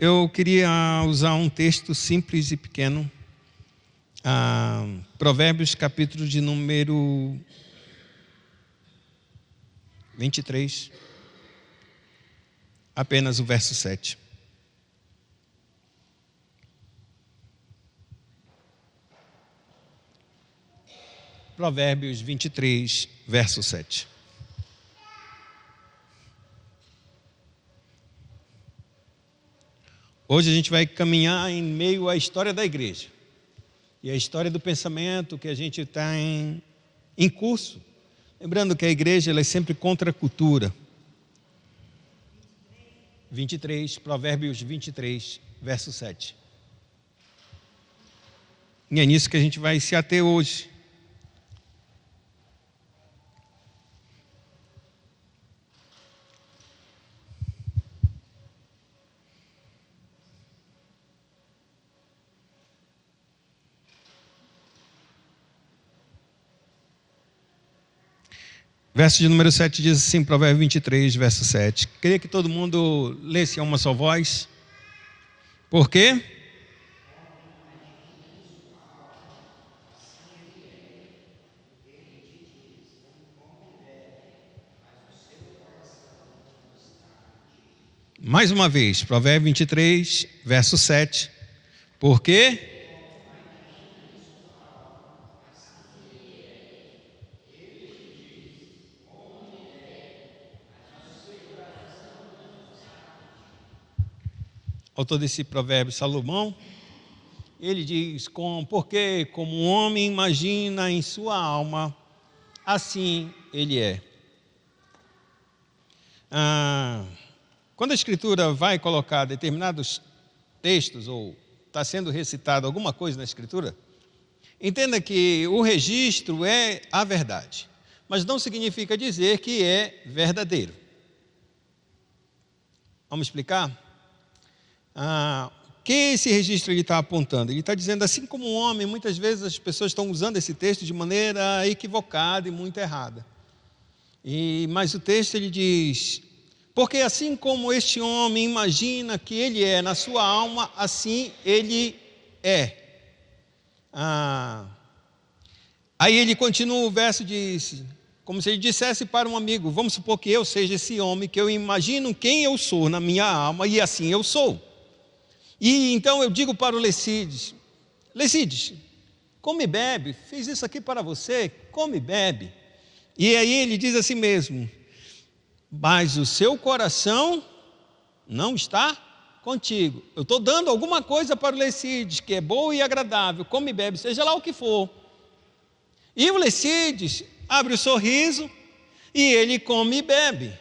Eu queria usar um texto simples e pequeno. Provérbios, capítulo de número 23. Apenas o verso 7. Provérbios 23, verso 7. Hoje a gente vai caminhar em meio à história da igreja. E a história do pensamento que a gente está em curso. Lembrando que a igreja ela é sempre contra a cultura. 23, Provérbios 23, verso 7. E é nisso que a gente vai se ater hoje. Verso de número 7 diz assim, Provérbio 23, verso 7. Queria que todo mundo lesse a uma só voz. Por quê? Mais uma vez, Provérbio 23, verso 7. Por quê? Autor desse provérbio, Salomão, ele diz, porque como um homem imagina em sua alma, assim ele é. Quando a Escritura vai colocar determinados textos, ou está sendo recitado alguma coisa na Escritura, entenda que o registro é a verdade, mas não significa dizer que é verdadeiro. Vamos explicar? O que esse registro está apontando? Ele está dizendo, assim como um homem, muitas vezes as pessoas estão usando esse texto de maneira equivocada e muito errada. Mas o texto ele diz, porque assim como este homem imagina que ele é na sua alma, assim ele é. Aí ele continua, o verso diz, como se ele dissesse para um amigo, vamos supor que eu seja esse homem, que eu imagino quem eu sou na minha alma, e assim eu sou. E então eu digo para o Lecides, come e bebe, fiz isso aqui para você, come e bebe. E aí ele diz assim mesmo, mas o seu coração não está contigo. Eu estou dando alguma coisa para o Lecides, que é boa e agradável, come e bebe, seja lá o que for. E o Lecides abre o sorriso e ele come e bebe.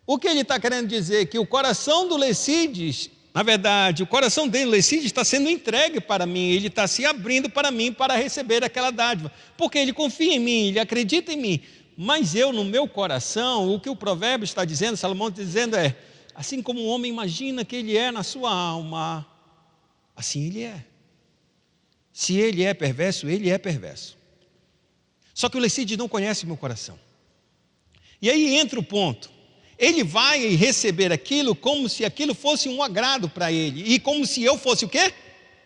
O que ele está querendo dizer? Que o coração do Lecides, na verdade, o coração dele, Lecides, está sendo entregue para mim, ele está se abrindo para mim para receber aquela dádiva, porque ele confia em mim, ele acredita em mim, mas eu no meu coração, o que o provérbio está dizendo, Salomão está dizendo é, assim como um homem imagina que ele é na sua alma, assim ele é. Se ele é perverso, ele é perverso. Só que o Lecides não conhece meu coração. E aí entra o ponto. Ele vai receber aquilo como se aquilo fosse um agrado para ele. E como se eu fosse o quê?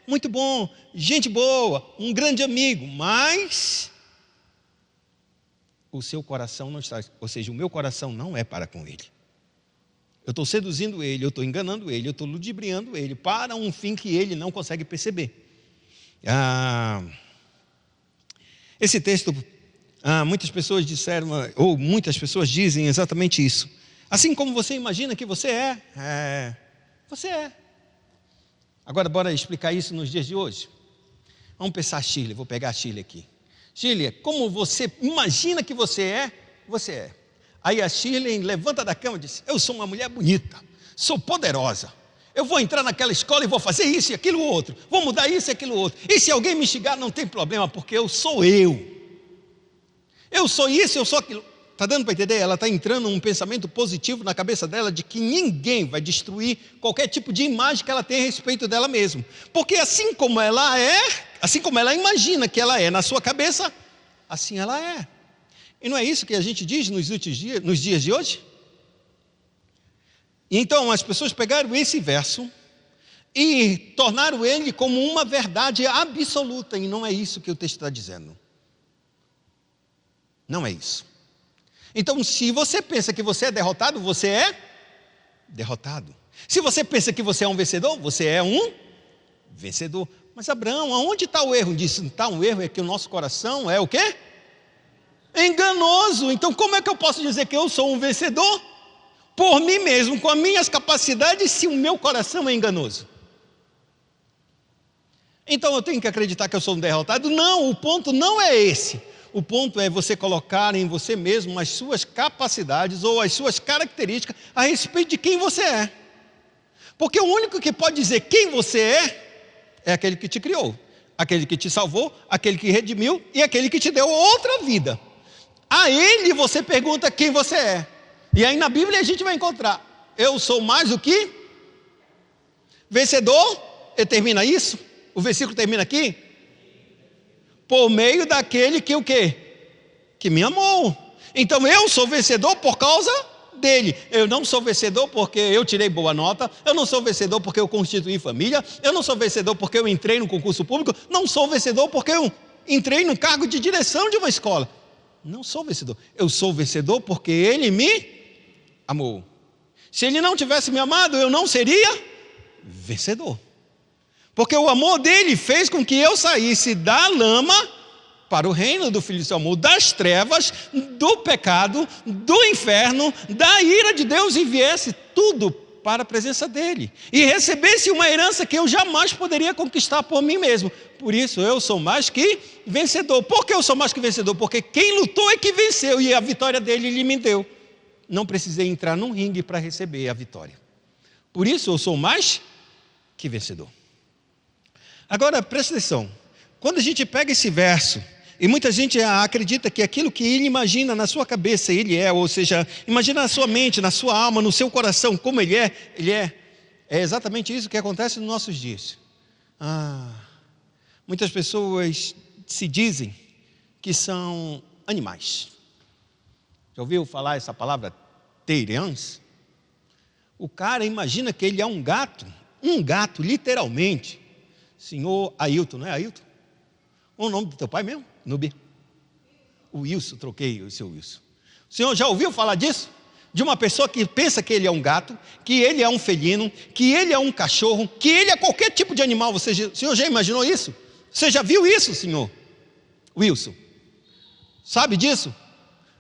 Muito bom, gente boa, um grande amigo. Mas o seu coração não está, ou seja, o meu coração não é para com ele. Eu estou seduzindo ele, eu estou enganando ele, eu estou ludibriando ele para um fim que ele não consegue perceber. Esse texto, muitas pessoas disseram, ou muitas pessoas dizem exatamente isso. Assim como você imagina que você é, você é. Agora, bora explicar isso nos dias de hoje. Vamos pensar Shirley, vou pegar a Shirley aqui. Shirley, como você imagina que você é, você é. Aí a Shirley levanta da cama e diz, eu sou uma mulher bonita, sou poderosa. Eu vou entrar naquela escola e vou fazer isso e aquilo outro. Vou mudar isso e aquilo outro. E se alguém me xingar, não tem problema, porque eu sou eu. Eu sou isso, eu sou aquilo. Está dando para entender? Ela está entrando num pensamento positivo na cabeça dela de que ninguém vai destruir qualquer tipo de imagem que ela tem a respeito dela mesma. Porque assim como ela é, assim como ela imagina que ela é na sua cabeça, assim ela é. E não é isso que a gente diz nos dias de hoje? Então as pessoas pegaram esse verso e tornaram ele como uma verdade absoluta, e não é isso que o texto está dizendo. Não é isso. Então, se você pensa que você é derrotado, você é derrotado. Se você pensa que você é um vencedor, você é um vencedor. Mas Abraão, aonde está o erro disso? Está um erro é que o nosso coração é o quê? Enganoso. Então, como é que eu posso dizer que eu sou um vencedor? Por mim mesmo, com as minhas capacidades, se o meu coração é enganoso. Então eu tenho que acreditar que eu sou um derrotado? Não, o ponto não é esse. O ponto é você colocar em você mesmo as suas capacidades ou as suas características a respeito de quem você é. Porque o único que pode dizer quem você é aquele que te criou, aquele que te salvou, aquele que redimiu e aquele que te deu outra vida. A ele você pergunta quem você é. E aí na Bíblia a gente vai encontrar: eu sou mais do que vencedor. E termina isso? O versículo termina aqui: por meio daquele que o quê? Que me amou. Então eu sou vencedor por causa dele. Eu não sou vencedor porque eu tirei boa nota. Eu não sou vencedor porque eu constituí família. Eu não sou vencedor porque eu entrei no concurso público. Não sou vencedor porque eu entrei no cargo de direção de uma escola. Não sou vencedor. Eu sou vencedor porque ele me amou. Se ele não tivesse me amado, eu não seria vencedor. Porque o amor dele fez com que eu saísse da lama para o reino do Filho do seu amor, das trevas, do pecado, do inferno, da ira de Deus, e viesse tudo para a presença dele. E recebesse uma herança que eu jamais poderia conquistar por mim mesmo. Por isso eu sou mais que vencedor. Por que eu sou mais que vencedor? Porque quem lutou é que venceu, e a vitória dele ele me deu. Não precisei entrar num ringue para receber a vitória. Por isso eu sou mais que vencedor. Agora, presta atenção. Quando a gente pega esse verso, e muita gente acredita que aquilo que ele imagina na sua cabeça, ele é, ou seja, imagina na sua mente, na sua alma, no seu coração, como ele é. É exatamente isso que acontece nos nossos dias. Muitas pessoas se dizem que são animais. Já ouviu falar essa palavra terians? O cara imagina que ele é um gato, literalmente. Senhor Ailton, não é Ailton? O nome do teu pai mesmo? Nubi. O Wilson, troquei o seu Wilson. O senhor já ouviu falar disso? De uma pessoa que pensa que ele é um gato, que ele é um felino, que ele é um cachorro, que ele é qualquer tipo de animal. O senhor já imaginou isso? Você já viu isso, senhor Wilson? Sabe disso?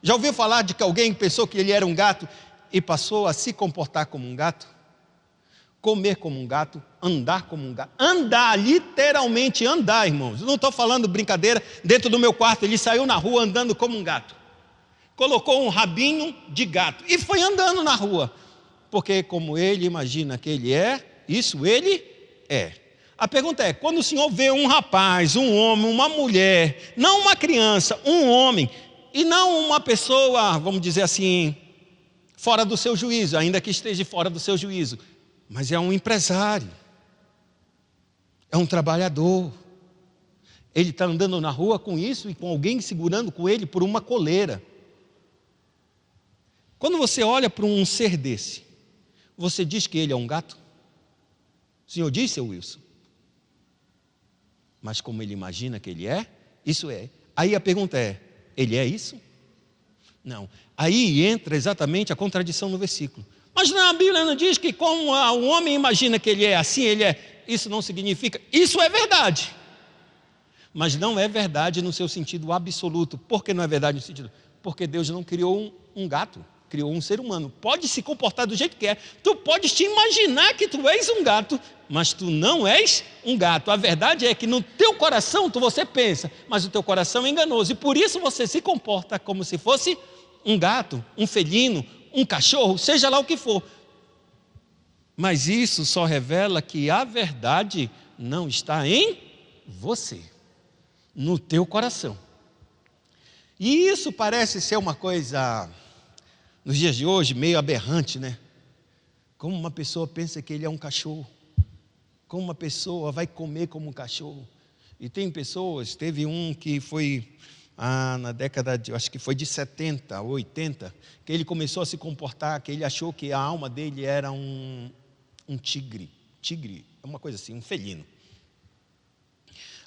Já ouviu falar de que alguém pensou que ele era um gato e passou a se comportar como um gato? Comer como um gato, andar como um gato. Andar, literalmente andar, irmãos. Eu não estou falando brincadeira. Dentro do meu quarto ele saiu na rua andando como um gato. Colocou um rabinho de gato e foi andando na rua. Porque como ele imagina que ele é, isso ele é. A pergunta é: quando o senhor vê um rapaz, um homem, uma mulher, não uma criança, um homem, e não uma pessoa, vamos dizer assim, fora do seu juízo, ainda que esteja fora do seu juízo, mas é um empresário, é um trabalhador. Ele está andando na rua com isso e com alguém segurando com ele por uma coleira. Quando você olha para um ser desse, você diz que ele é um gato? O senhor diz, seu Wilson? Mas como ele imagina que ele é, isso é. Aí a pergunta é: ele é isso? Não. Aí entra exatamente a contradição no versículo. Mas a Bíblia não diz que como o homem imagina que ele é assim, ele é. Isso não significa. Isso é verdade. Mas não é verdade no seu sentido absoluto. Por que não é verdade no sentido? Porque Deus não criou um gato, criou um ser humano. Pode se comportar do jeito que é. Tu podes te imaginar que tu és um gato, mas tu não és um gato. A verdade é que no teu coração você pensa, mas o teu coração é enganoso. E por isso você se comporta como se fosse um gato, um felino, um cachorro, seja lá o que for. Mas isso só revela que a verdade não está em você, no teu coração. E isso parece ser uma coisa, nos dias de hoje, meio aberrante, né? Como uma pessoa pensa que ele é um cachorro, como uma pessoa vai comer como um cachorro. E tem pessoas, teve um que foi na década de, acho que foi de 70 ou 80, que ele começou a se comportar, que ele achou que a alma dele era um tigre, uma coisa assim, um felino.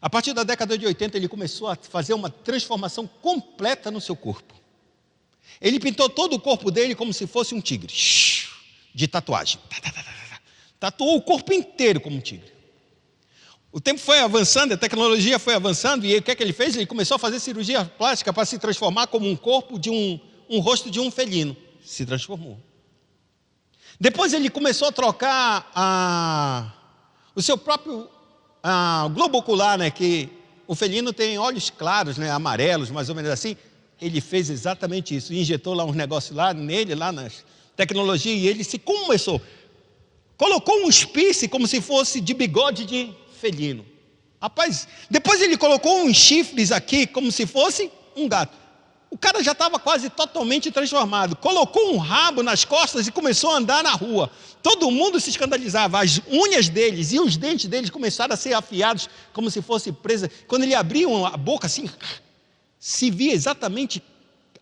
A partir da década de 80, ele começou a fazer uma transformação completa no seu corpo. Ele pintou todo o corpo dele como se fosse um tigre, de tatuagem. Tatuou o corpo inteiro como um tigre. O tempo foi avançando, a tecnologia foi avançando, e o que é que ele fez? Ele começou a fazer cirurgia plástica para se transformar como um corpo de um rosto de um felino. Se transformou. Depois ele começou a trocar o seu próprio globo ocular, né, que o felino tem olhos claros, né, amarelos, mais ou menos assim. Ele fez exatamente isso, injetou lá uns negócios lá nele, lá na tecnologia, e ele colocou um espice como se fosse de bigode de felino. Rapaz, depois ele colocou uns chifres aqui como se fosse um gato. O cara já estava quase totalmente transformado. Colocou um rabo nas costas e começou a andar na rua. Todo mundo se escandalizava. As unhas deles e os dentes deles começaram a ser afiados como se fosse presa. Quando ele abria a boca assim, se via exatamente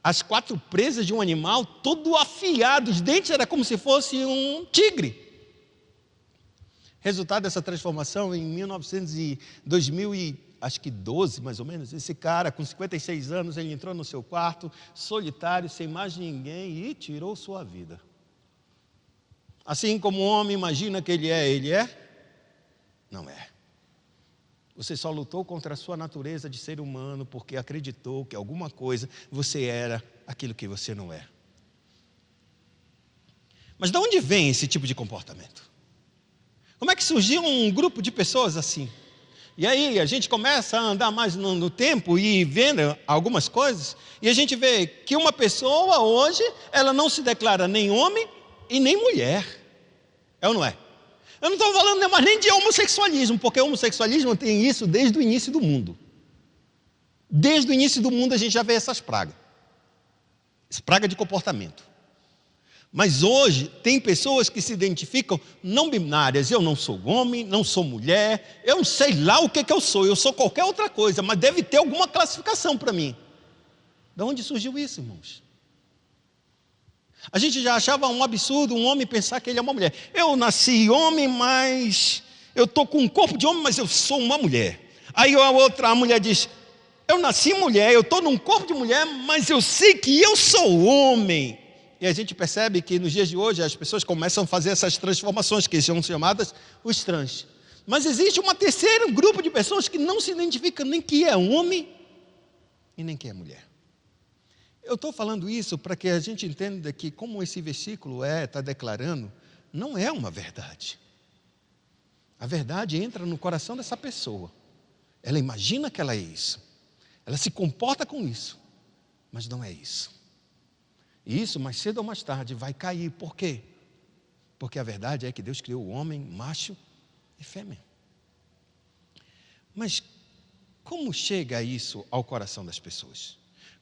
as 4 presas de um animal, todo afiado. Os dentes eram como se fosse um tigre. Resultado dessa transformação, em 2012, mais ou menos, esse cara, com 56 anos, ele entrou no seu quarto, solitário, sem mais ninguém, e tirou sua vida. Assim como o homem imagina que ele é? Não é. Você só lutou contra a sua natureza de ser humano, porque acreditou que alguma coisa você era aquilo que você não é. Mas de onde vem esse tipo de comportamento? Como é que surgiu um grupo de pessoas assim? E aí a gente começa a andar mais no tempo e vendo algumas coisas, e a gente vê que uma pessoa hoje, ela não se declara nem homem e nem mulher. É ou não é? Eu não estou falando mais nem de homossexualismo, porque o homossexualismo tem isso desde o início do mundo. Desde o início do mundo a gente já vê essas pragas. Essa praga de comportamento. Mas hoje tem pessoas que se identificam não binárias. Eu não sou homem, não sou mulher, eu não sei lá o que eu sou qualquer outra coisa, mas deve ter alguma classificação para mim. De onde surgiu isso, irmãos? A gente já achava um absurdo um homem pensar que ele é uma mulher. Eu nasci homem, mas eu estou com um corpo de homem, mas eu sou uma mulher. Aí a mulher diz, eu nasci mulher, eu estou num corpo de mulher, mas eu sei que eu sou homem. E a gente percebe que nos dias de hoje as pessoas começam a fazer essas transformações que são chamadas os trans. Mas existe um terceiro grupo de pessoas que não se identificam nem que é homem e nem que é mulher. Eu estou falando isso para que a gente entenda que como esse versículo está declarando, não é uma verdade. A verdade entra no coração dessa pessoa. Ela imagina que ela é isso. Ela se comporta com isso, mas não é isso. E isso, mais cedo ou mais tarde, vai cair. Por quê? Porque a verdade é que Deus criou o homem, macho e fêmea. Mas como chega isso ao coração das pessoas?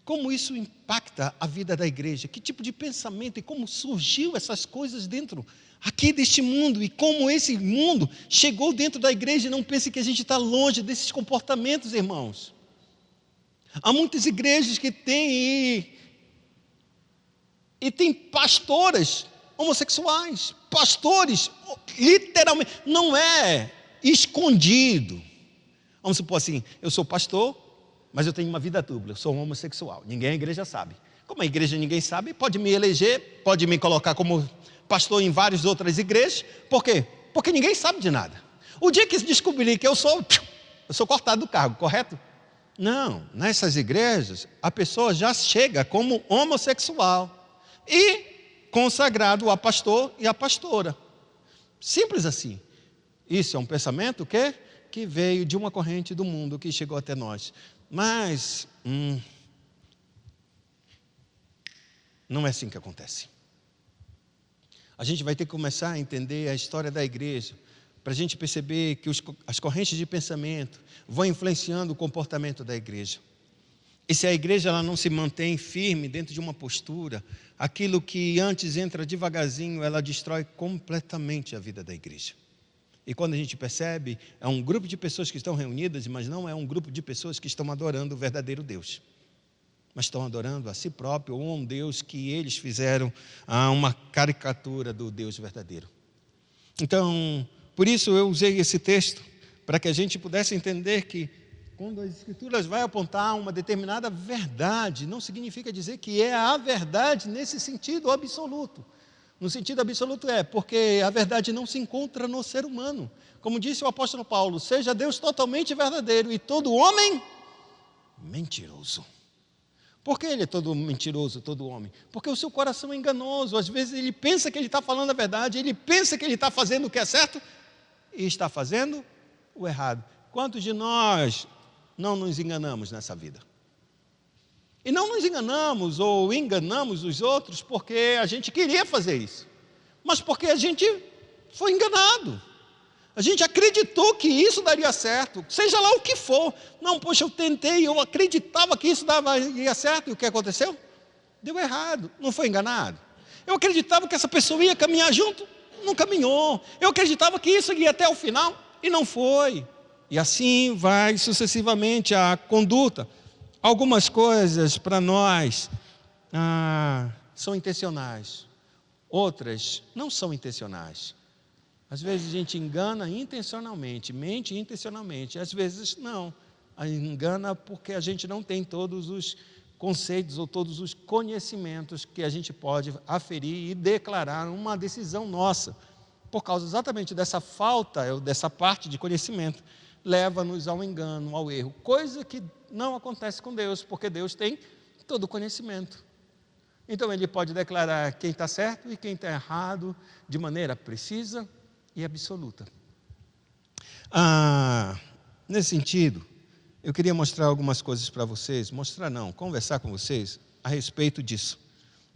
Como isso impacta a vida da igreja? Que tipo de pensamento e como surgiu essas coisas dentro aqui deste mundo? E como esse mundo chegou dentro da igreja? Não pense que a gente está longe desses comportamentos, irmãos. Há muitas igrejas que têm e tem pastoras homossexuais, pastores, literalmente, não é escondido. Vamos supor assim, eu sou pastor, mas eu tenho uma vida dupla, eu sou homossexual, ninguém na igreja sabe. Como a igreja ninguém sabe, pode me eleger, pode me colocar como pastor em várias outras igrejas, por quê? Porque ninguém sabe de nada. O dia que descobrir que eu sou cortado do cargo, correto? Não, nessas igrejas, a pessoa já chega como homossexual. E consagrado a pastor e a pastora. Simples assim. Isso é um pensamento que veio de uma corrente do mundo que chegou até nós. Mas não é assim que acontece. A gente vai ter que começar a entender a história da igreja, para a gente perceber que as correntes de pensamento vão influenciando o comportamento da igreja. E se a igreja ela não se mantém firme dentro de uma postura, aquilo que antes entra devagarzinho, ela destrói completamente a vida da igreja. E quando a gente percebe, é um grupo de pessoas que estão reunidas, mas não é um grupo de pessoas que estão adorando o verdadeiro Deus. mas estão adorando a si próprio ou a um Deus que eles fizeram uma caricatura do Deus verdadeiro. Então, por isso eu usei esse texto, para que a gente pudesse entender que quando as Escrituras vai apontar uma determinada verdade, não significa dizer que é a verdade nesse sentido absoluto. No sentido absoluto porque a verdade não se encontra no ser humano. Como disse o apóstolo Paulo, seja Deus totalmente verdadeiro e todo homem mentiroso. Por que ele é todo mentiroso, todo homem? Porque o seu coração é enganoso. Às vezes ele pensa que ele está falando a verdade, ele pensa que ele está fazendo o que é certo e está fazendo o errado. Quantos de nós não nos enganamos nessa vida? E não nos enganamos ou enganamos os outros porque a gente queria fazer isso, mas porque a gente foi enganado. A gente acreditou que isso daria certo, seja lá o que for. Não, poxa, eu tentei, eu acreditava que isso daria certo. E o que aconteceu? Deu errado, não foi enganado. Eu acreditava que essa pessoa ia caminhar junto, não caminhou. Eu acreditava que isso ia até o final e não foi. E assim vai sucessivamente a conduta. Algumas coisas para nós são intencionais, outras não são intencionais. Às vezes a gente engana intencionalmente, mente intencionalmente, às vezes não. Engana porque a gente não tem todos os conceitos ou todos os conhecimentos que a gente pode aferir e declarar uma decisão nossa. Por causa exatamente dessa falta, dessa parte de conhecimento, leva-nos ao engano, ao erro. Coisa que não acontece com Deus, porque Deus tem todo o conhecimento. Então Ele pode declarar quem está certo e quem está errado de maneira precisa e absoluta. Nesse sentido, eu queria mostrar algumas coisas para vocês, conversar com vocês a respeito disso.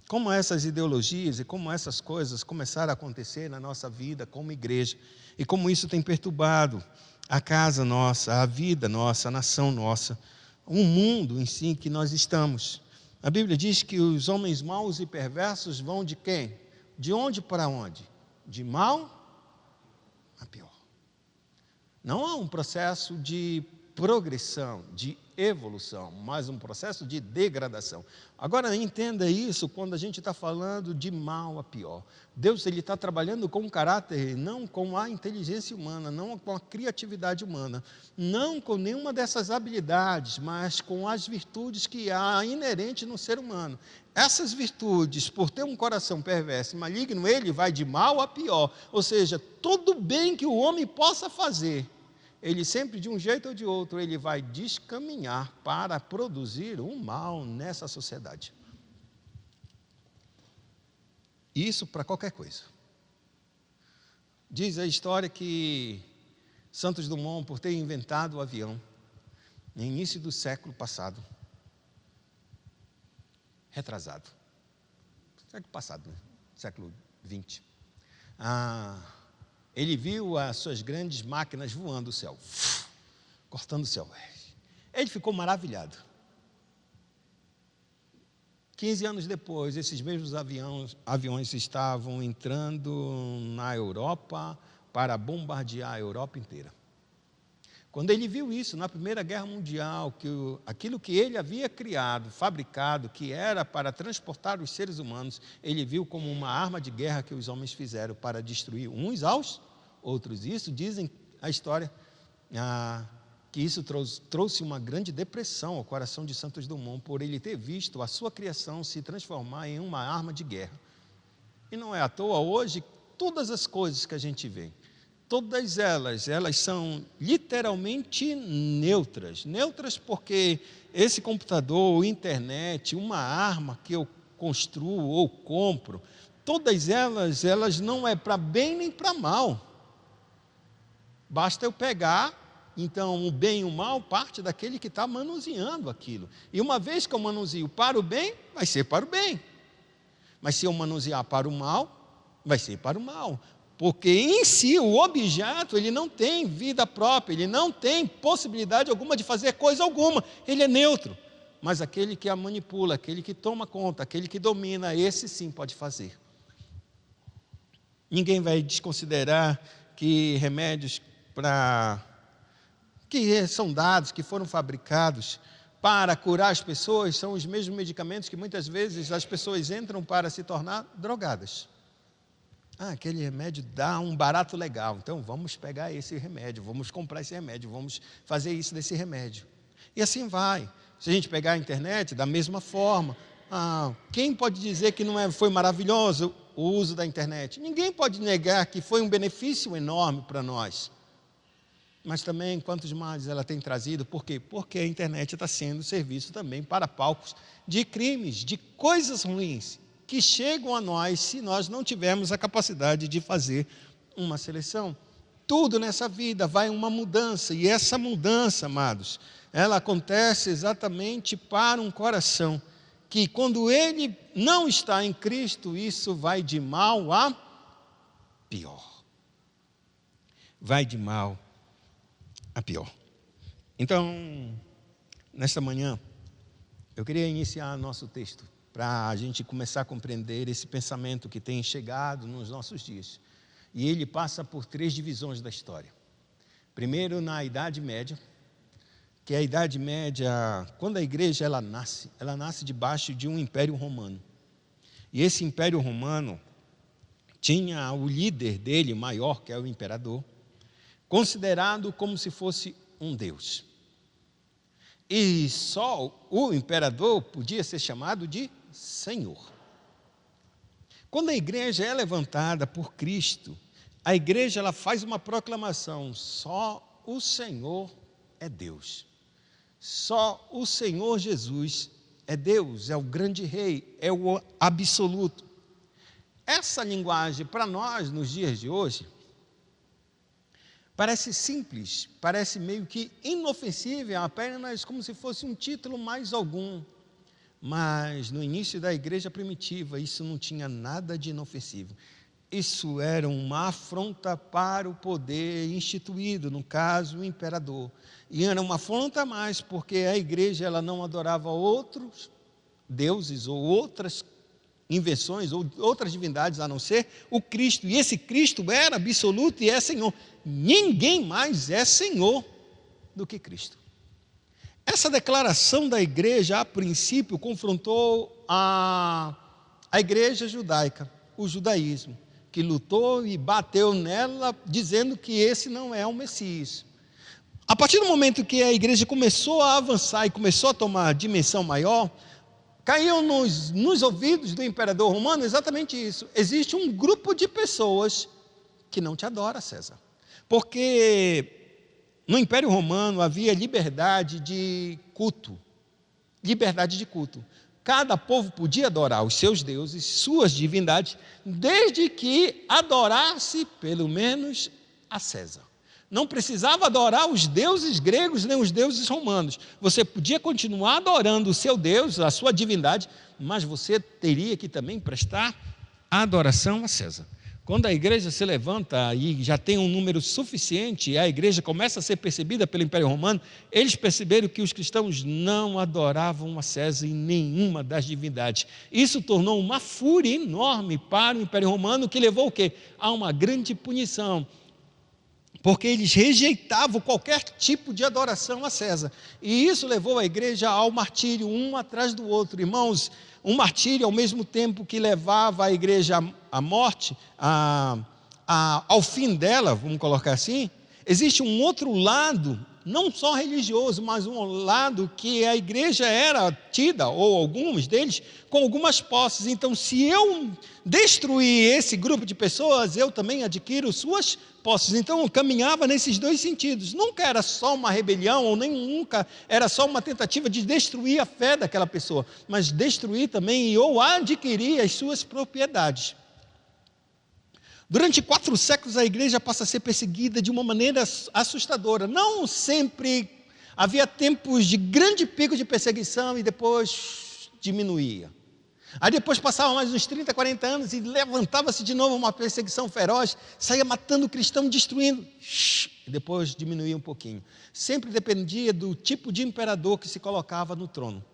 Como essas ideologias e como essas coisas começaram a acontecer na nossa vida como igreja e como isso tem perturbado a casa nossa, a vida nossa, a nação nossa, o mundo em si que nós estamos. A Bíblia diz que os homens maus e perversos vão de quem? De onde para onde? De mal a pior. Não há um processo de progressão, de evolução, mas um processo de degradação. Agora entenda isso quando a gente está falando de mal a pior. Deus está trabalhando com o caráter, não com a inteligência humana, não com a criatividade humana, não com nenhuma dessas habilidades, mas com as virtudes que há inerente no ser humano. Essas virtudes, por ter um coração perverso e maligno, ele vai de mal a pior. Ou seja, todo bem que o homem possa fazer, ele sempre, de um jeito ou de outro, ele vai descaminhar para produzir um mal nessa sociedade. Isso para qualquer coisa. Diz a história que Santos Dumont, por ter inventado o avião, no início do século passado, retrasado, século passado, né? Século XX, ele viu as suas grandes máquinas voando o céu, cortando o céu. Ele ficou maravilhado. 15 anos depois, esses mesmos aviões estavam entrando na Europa para bombardear a Europa inteira. Quando ele viu isso, na Primeira Guerra Mundial, que aquilo que ele havia criado, fabricado, que era para transportar os seres humanos, ele viu como uma arma de guerra que os homens fizeram para destruir uns aos outros. Isso dizem a história, que isso trouxe uma grande depressão ao coração de Santos Dumont, por ele ter visto a sua criação se transformar em uma arma de guerra. E não é à toa hoje, todas as coisas que a gente vê, todas elas são literalmente neutras. Neutras porque esse computador, internet, uma arma que eu construo ou compro, todas elas não é para bem nem para mal. Basta eu pegar, então o bem e o mal parte daquele que está manuseando aquilo. E uma vez que eu manuseio para o bem, vai ser para o bem. Mas se eu manusear para o mal, vai ser para o mal. Porque em si o objeto, ele não tem vida própria, ele não tem possibilidade alguma de fazer coisa alguma, ele é neutro. Mas aquele que a manipula, aquele que toma conta, aquele que domina, esse sim pode fazer. Ninguém vai desconsiderar que remédios que são dados, que foram fabricados para curar as pessoas são os mesmos medicamentos que muitas vezes as pessoas entram para se tornar drogadas. Aquele remédio dá um barato legal, então vamos pegar esse remédio, vamos comprar esse remédio, vamos fazer isso desse remédio. E assim vai. Se a gente pegar a internet, da mesma forma, quem pode dizer que não foi maravilhoso o uso da internet? Ninguém pode negar que foi um benefício enorme para nós. Mas também, quantos males ela tem trazido? Por quê? Porque a internet está sendo serviço também para palcos de crimes, de coisas ruins, que chegam a nós se nós não tivermos a capacidade de fazer uma seleção. Tudo nessa vida vai uma mudança, e essa mudança, amados, ela acontece exatamente para um coração, que quando ele não está em Cristo, isso vai de mal a pior. Vai de mal a pior. Então, nesta manhã, eu queria iniciar nosso texto, para a gente começar a compreender esse pensamento que tem chegado nos nossos dias. E ele passa por 3 divisões da história. Primeiro, na Idade Média, que a Idade Média, quando a igreja ela nasce debaixo de um império romano. E esse império romano tinha o líder dele maior, que é o imperador, considerado como se fosse um deus. E só o imperador podia ser chamado de Senhor. Quando a igreja é levantada por Cristo, a igreja ela faz uma proclamação: só o Senhor é Deus. Só o Senhor Jesus é Deus, é o grande rei, é o absoluto. Essa linguagem para nós nos dias de hoje parece simples, parece meio que inofensível, apenas como se fosse um título mais algum. Mas no início da igreja primitiva, isso não tinha nada de inofensivo. Isso era uma afronta para o poder instituído, no caso, o imperador. E era uma afronta a mais, porque a igreja ela não adorava outros deuses ou outras invenções ou outras divindades a não ser o Cristo. E esse Cristo era absoluto e é Senhor. Ninguém mais é Senhor do que Cristo. Essa declaração da igreja, a princípio, confrontou a igreja judaica, o judaísmo, que lutou e bateu nela, dizendo que esse não é o Messias. A partir do momento que a igreja começou a avançar e começou a tomar dimensão maior, caiu nos ouvidos do imperador romano exatamente isso. Existe um grupo de pessoas que não te adora, César. Porque no Império Romano havia liberdade de culto. Liberdade de culto. Cada povo podia adorar os seus deuses, suas divindades, desde que adorasse pelo menos a César. Não precisava adorar os deuses gregos nem os deuses romanos. Você podia continuar adorando o seu Deus, a sua divindade, mas você teria que também prestar adoração a César. Quando a igreja se levanta e já tem um número suficiente, e a igreja começa a ser percebida pelo Império Romano, eles perceberam que os cristãos não adoravam a César em nenhuma das divindades. Isso tornou uma fúria enorme para o Império Romano, que levou o quê? A uma grande punição. Porque eles rejeitavam qualquer tipo de adoração a César. E isso levou a igreja ao martírio, um atrás do outro. Irmãos, um martírio ao mesmo tempo que levava a igreja à morte, ao fim dela, vamos colocar assim, existe um outro lado, não só religioso, mas um lado que a igreja era tida, ou alguns deles, com algumas posses. Então, se eu destruir esse grupo de pessoas, eu também adquiro suas posses. Então, eu caminhava nesses dois sentidos. Nunca era só uma rebelião, ou nem nunca era só uma tentativa de destruir a fé daquela pessoa, mas destruir também ou adquirir as suas propriedades. Durante 4 séculos a igreja passa a ser perseguida de uma maneira assustadora. Não sempre havia tempos de grande pico de perseguição e depois diminuía. Aí depois passavam mais uns 30, 40 anos e levantava-se de novo uma perseguição feroz, saía matando o cristão, destruindo, e depois diminuía um pouquinho. Sempre dependia do tipo de imperador que se colocava no trono.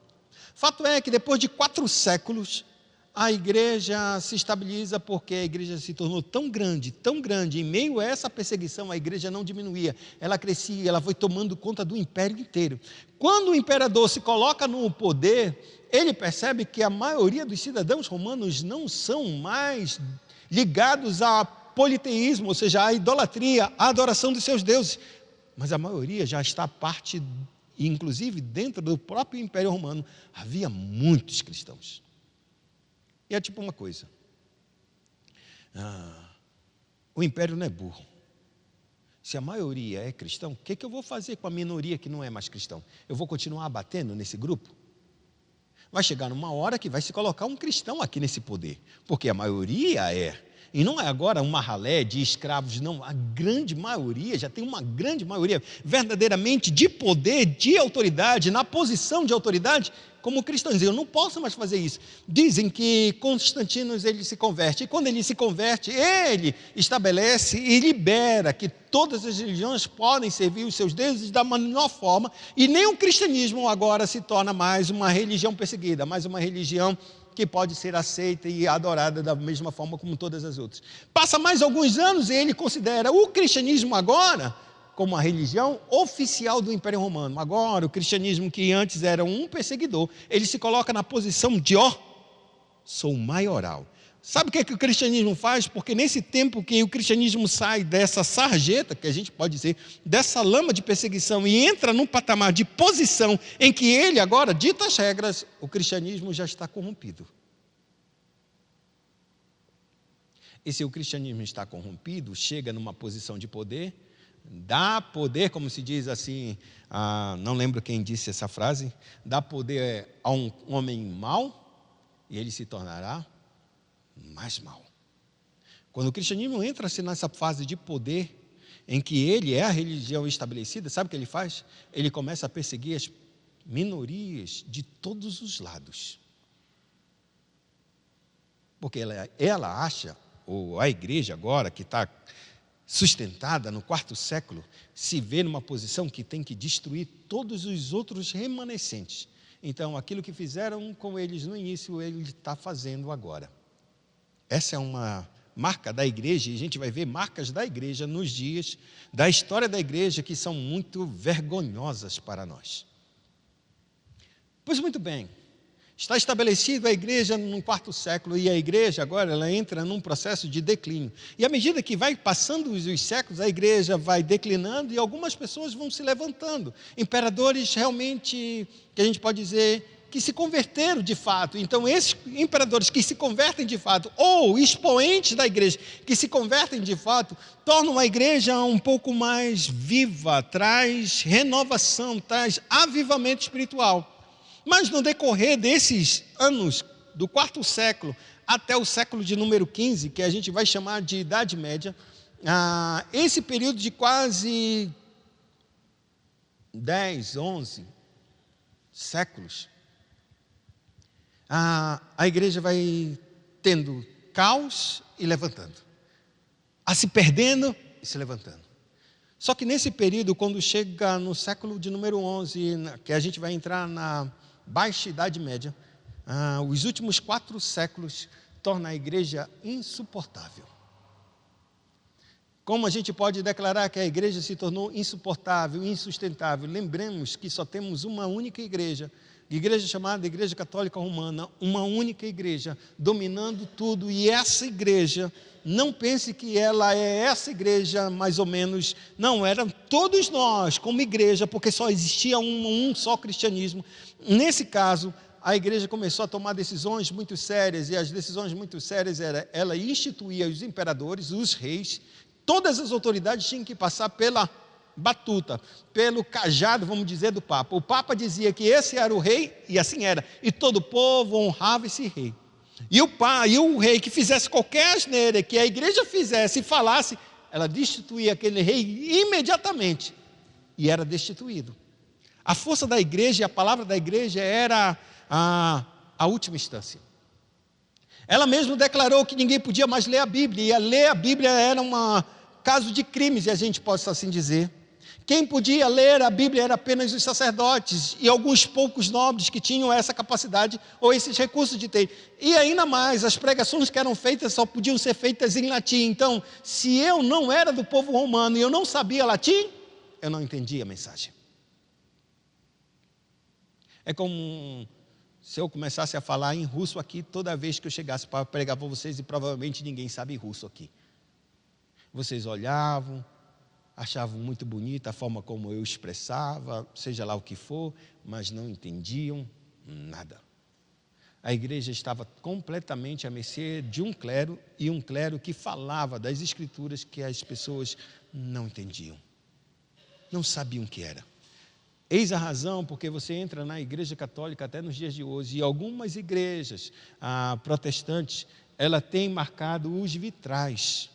Fato é que depois de 4 séculos, a igreja se estabiliza porque a igreja se tornou tão grande, em meio a essa perseguição, a igreja não diminuía, ela crescia, ela foi tomando conta do império inteiro. Quando o imperador se coloca no poder, ele percebe que a maioria dos cidadãos romanos não são mais ligados a politeísmo, ou seja, a idolatria, a adoração dos seus deuses, mas a maioria já está parte, inclusive dentro do próprio Império Romano, havia muitos cristãos. E é tipo uma coisa, o império não é burro. Se a maioria é cristão, o que eu vou fazer com a minoria que não é mais cristão? Eu vou continuar abatendo nesse grupo? Vai chegar numa hora que vai se colocar um cristão aqui nesse poder, porque a maioria é. E não é agora uma ralé de escravos, não. A grande maioria, já tem uma grande maioria, verdadeiramente de poder, de autoridade, na posição de autoridade, como cristãos. Eu não posso mais fazer isso. Dizem que Constantino ele se converte. E quando ele se converte, ele estabelece e libera que todas as religiões podem servir os seus deuses da menor forma. E nem o cristianismo agora se torna mais uma religião perseguida, mais uma religião que pode ser aceita e adorada da mesma forma como todas as outras. Passa mais alguns anos e ele considera o cristianismo agora como a religião oficial do Império Romano. Agora, o cristianismo que antes era um perseguidor, ele se coloca na posição de, sou maioral. Sabe o que o cristianismo faz? Porque nesse tempo que o cristianismo sai dessa sarjeta, que a gente pode dizer, dessa lama de perseguição e entra num patamar de posição em que ele agora dita as regras, o cristianismo já está corrompido. E se o cristianismo está corrompido, chega numa posição de poder, dá poder, como se diz assim, não lembro quem disse essa frase, dá poder a um homem mau e ele se tornará mais mal. Quando o cristianismo entra assim, nessa fase de poder, em que ele é a religião estabelecida, sabe o que ele faz? Ele começa a perseguir as minorias de todos os lados. Porque ela acha, ou a igreja agora, que está sustentada no 4º século, se vê numa posição que tem que destruir todos os outros remanescentes. Então, aquilo que fizeram com eles no início, ele está fazendo agora. Essa é uma marca da igreja, e a gente vai ver marcas da igreja nos dias da história da igreja que são muito vergonhosas para nós. Pois muito bem, está estabelecida a igreja no 4º século, e a igreja agora ela entra num processo de declínio. E à medida que vai passando os séculos, a igreja vai declinando e algumas pessoas vão se levantando. Imperadores realmente, que a gente pode dizer, que se converteram de fato. Então, esses imperadores que se convertem de fato, ou expoentes da igreja que se convertem de fato, tornam a igreja um pouco mais viva, traz renovação, traz avivamento espiritual. Mas no decorrer desses anos, do 4º século até o século de número 15, que a gente vai chamar de Idade Média, esse período de quase 10, 11 séculos, a igreja vai tendo caos e levantando, se perdendo e se levantando. Só que nesse período, quando chega no século de número 11, que a gente vai entrar na Baixa Idade Média, os últimos 4 séculos torna a igreja insuportável. Como a gente pode declarar que a igreja se tornou insuportável, insustentável? Lembremos que só temos uma única igreja chamada Igreja Católica Romana, uma única igreja, dominando tudo, e essa igreja, não pense que ela é essa igreja mais ou menos, não, eram todos nós como igreja, porque só existia um só cristianismo. Nesse caso, a igreja começou a tomar decisões muito sérias, e as decisões muito sérias era, ela instituía os imperadores, os reis, todas as autoridades tinham que passar pela batuta, pelo cajado, vamos dizer, do Papa. O Papa dizia que esse era o rei, e assim era, e todo o povo honrava esse rei. E o rei que fizesse qualquer asneira, que a igreja fizesse e falasse, ela destituía aquele rei imediatamente, e era destituído. A força da igreja e a palavra da igreja era a última instância. Ela mesma declarou que ninguém podia mais ler a Bíblia, e ler a Bíblia era um caso de crimes, e a gente possa assim dizer. Quem podia ler a Bíblia era apenas os sacerdotes e alguns poucos nobres que tinham essa capacidade ou esses recursos de ter. E ainda mais, as pregações que eram feitas só podiam ser feitas em latim. Então, se eu não era do povo romano e eu não sabia latim, eu não entendia a mensagem. É como se eu começasse a falar em russo aqui toda vez que eu chegasse para pregar para vocês, e provavelmente ninguém sabe russo aqui. Vocês olhavam, achavam muito bonita a forma como eu expressava, seja lá o que for, mas não entendiam nada. A igreja estava completamente à mercê de um clero, e um clero que falava das escrituras que as pessoas não entendiam, não sabiam o que era. Eis a razão porque você entra na igreja católica até nos dias de hoje, e algumas igrejas protestantes, ela tem marcado os vitrais.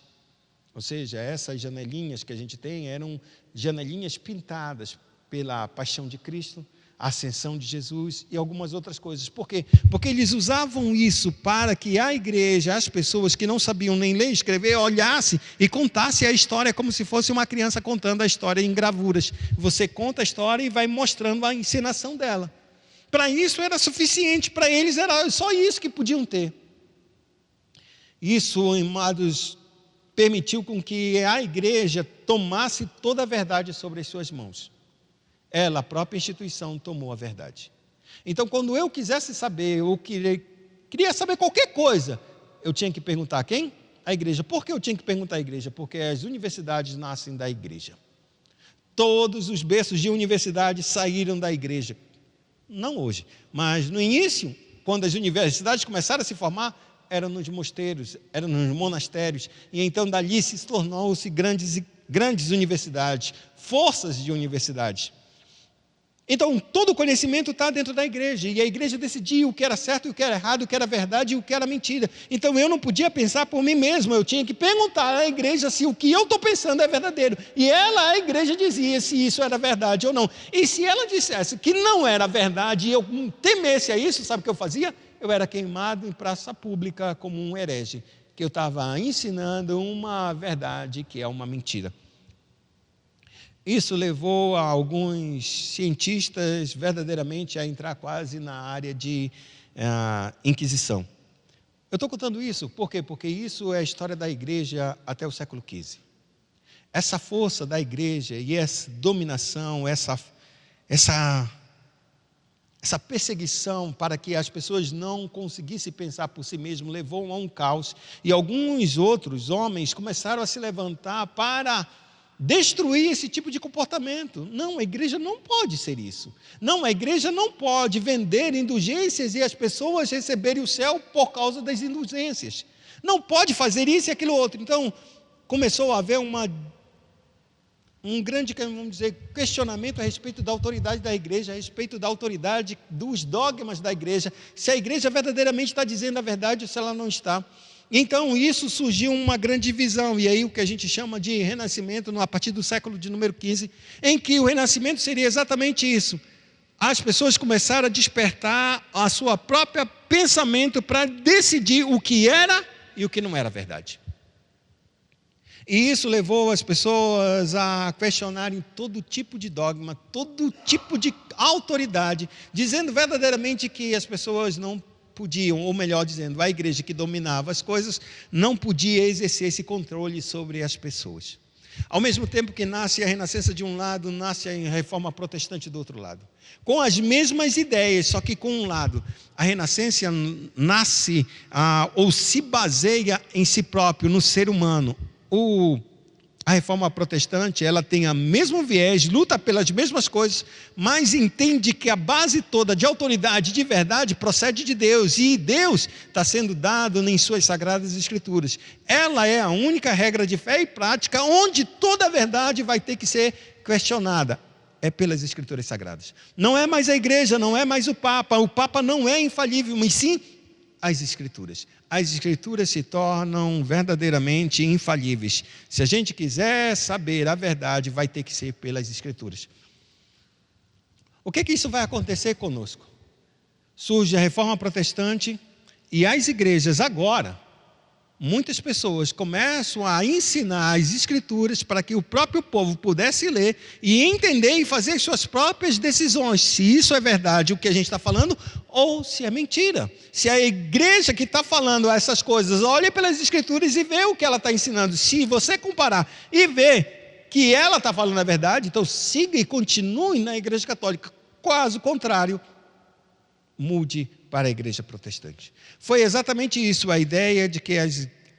Ou seja, essas janelinhas que a gente tem eram janelinhas pintadas pela paixão de Cristo, a ascensão de Jesus e algumas outras coisas. Por quê? Porque eles usavam isso para que a igreja, as pessoas que não sabiam nem ler e escrever, olhassem e contassem a história como se fosse uma criança contando a história em gravuras. Você conta a história e vai mostrando a encenação dela. Para isso era suficiente, para eles era só isso que podiam ter. Isso, amados, permitiu com que a igreja tomasse toda a verdade sobre as suas mãos. Ela, a própria instituição, tomou a verdade. Então, quando eu quisesse saber, ou queria saber qualquer coisa, eu tinha que perguntar a quem? A igreja. Por que eu tinha que perguntar à igreja? Porque as universidades nascem da igreja. Todos os berços de universidade saíram da igreja. Não hoje, mas no início, quando as universidades começaram a se formar, eram nos mosteiros, eram nos monastérios, e então dali se tornou-se grandes universidades, forças de universidades. Então, todo o conhecimento está dentro da igreja, e a igreja decidia o que era certo e o que era errado, o que era verdade e o que era mentira. Então, eu não podia pensar por mim mesmo, eu tinha que perguntar à igreja se o que eu estou pensando é verdadeiro. E ela, a igreja, dizia se isso era verdade ou não. E se ela dissesse que não era verdade e eu temesse a isso, sabe o que eu fazia? Eu era queimado em praça pública como um herege, que eu estava ensinando uma verdade que é uma mentira. Isso levou a alguns cientistas verdadeiramente a entrar quase na área de Inquisição. Eu estou contando isso, por quê? Porque isso é a história da igreja até o século XV. Essa força da igreja e essa dominação, essa perseguição para que as pessoas não conseguissem pensar por si mesmas levou a um caos. E alguns outros homens começaram a se levantar para destruir esse tipo de comportamento. Não, a igreja não pode ser isso. Não, a igreja não pode vender indulgências e as pessoas receberem o céu por causa das indulgências. Não pode fazer isso e aquilo outro. Então, começou a haver um grande, vamos dizer, questionamento a respeito da autoridade da igreja, a respeito da autoridade dos dogmas da igreja, se a igreja verdadeiramente está dizendo a verdade ou se ela não está. Então, isso surgiu uma grande divisão, e aí o que a gente chama de renascimento, a partir do século de número 15, em que o renascimento seria exatamente isso. As pessoas começaram a despertar a sua própria pensamento para decidir o que era e o que não era verdade. E isso levou as pessoas a questionarem todo tipo de dogma, todo tipo de autoridade, dizendo verdadeiramente que as pessoas não podiam, ou melhor dizendo, a igreja que dominava as coisas, não podia exercer esse controle sobre as pessoas. Ao mesmo tempo que nasce a renascença de um lado, nasce a reforma protestante do outro lado. Com as mesmas ideias, só que com um lado, a renascença nasce ou se baseia em si próprio, no ser humano. A reforma protestante, ela tem o mesmo viés, luta pelas mesmas coisas, mas entende que a base toda de autoridade de verdade procede de Deus, e Deus está sendo dado em suas sagradas escrituras. Ela é a única regra de fé e prática onde toda a verdade vai ter que ser questionada. É pelas escrituras sagradas. Não é mais a igreja, não é mais o Papa não é infalível, mas sim as escrituras. As escrituras se tornam verdadeiramente infalíveis. Se a gente quiser saber a verdade, vai ter que ser pelas escrituras. O que isso vai acontecer conosco? Surge a reforma protestante e as igrejas agora, muitas pessoas começam a ensinar as escrituras para que o próprio povo pudesse ler e entender e fazer as suas próprias decisões, se isso é verdade o que a gente está falando, ou se é mentira. Se a igreja que está falando essas coisas, olha pelas escrituras e vê o que ela está ensinando. Se você comparar e ver que ela está falando a verdade, então siga e continue na igreja católica. Caso contrário, mude para a igreja protestante. Foi exatamente isso, a ideia de que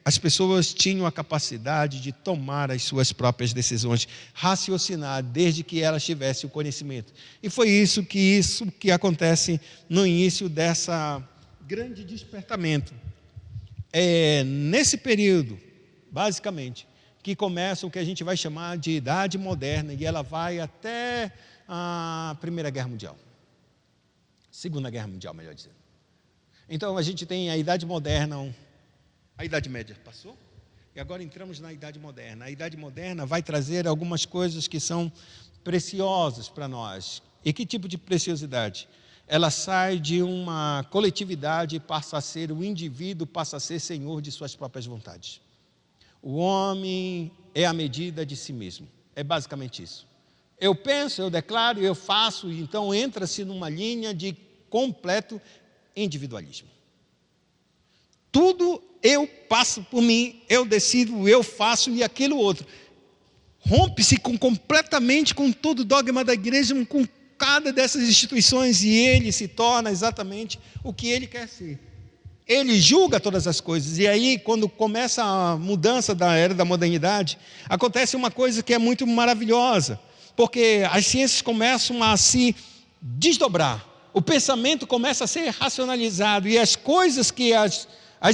as pessoas tinham a capacidade de tomar as suas próprias decisões, raciocinar desde que elas tivessem o conhecimento. E foi isso que acontece no início dessa grande despertamento. É nesse período, basicamente, que começa o que a gente vai chamar de Idade Moderna, e ela vai até a Primeira Guerra Mundial. Segunda Guerra Mundial, melhor dizendo. Então, a gente tem a Idade Moderna, a Idade Média passou, e agora entramos na Idade Moderna. A Idade Moderna vai trazer algumas coisas que são preciosas para nós. E que tipo de preciosidade? Ela sai de uma coletividade e passa a ser, o indivíduo passa a ser senhor de suas próprias vontades. O homem é a medida de si mesmo. É basicamente isso. Eu penso, eu declaro, eu faço, então entra-se numa linha de completo individualismo. Tudo eu passo por mim, eu decido, eu faço e aquilo outro. Rompe-se completamente com todo o dogma da igreja, com cada dessas instituições, e ele se torna exatamente o que ele quer ser. Ele julga todas as coisas, e aí quando começa a mudança da era da modernidade, acontece uma coisa que é muito maravilhosa, porque as ciências começam a se desdobrar, o pensamento começa a ser racionalizado, e as coisas que as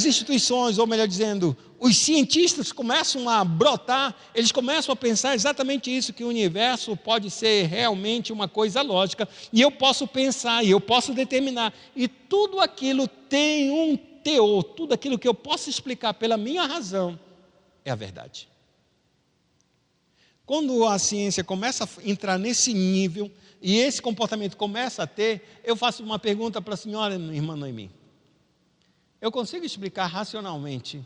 instituições, ou melhor dizendo, os cientistas começam a brotar, eles começam a pensar exatamente isso, que o universo pode ser realmente uma coisa lógica, e eu posso pensar, e eu posso determinar, e tudo aquilo tem um teor, tudo aquilo que eu posso explicar pela minha razão, é a verdade. Quando a ciência começa a entrar nesse nível, e esse comportamento começa a ter, eu faço uma pergunta para a senhora, irmã Noemi. Eu consigo explicar racionalmente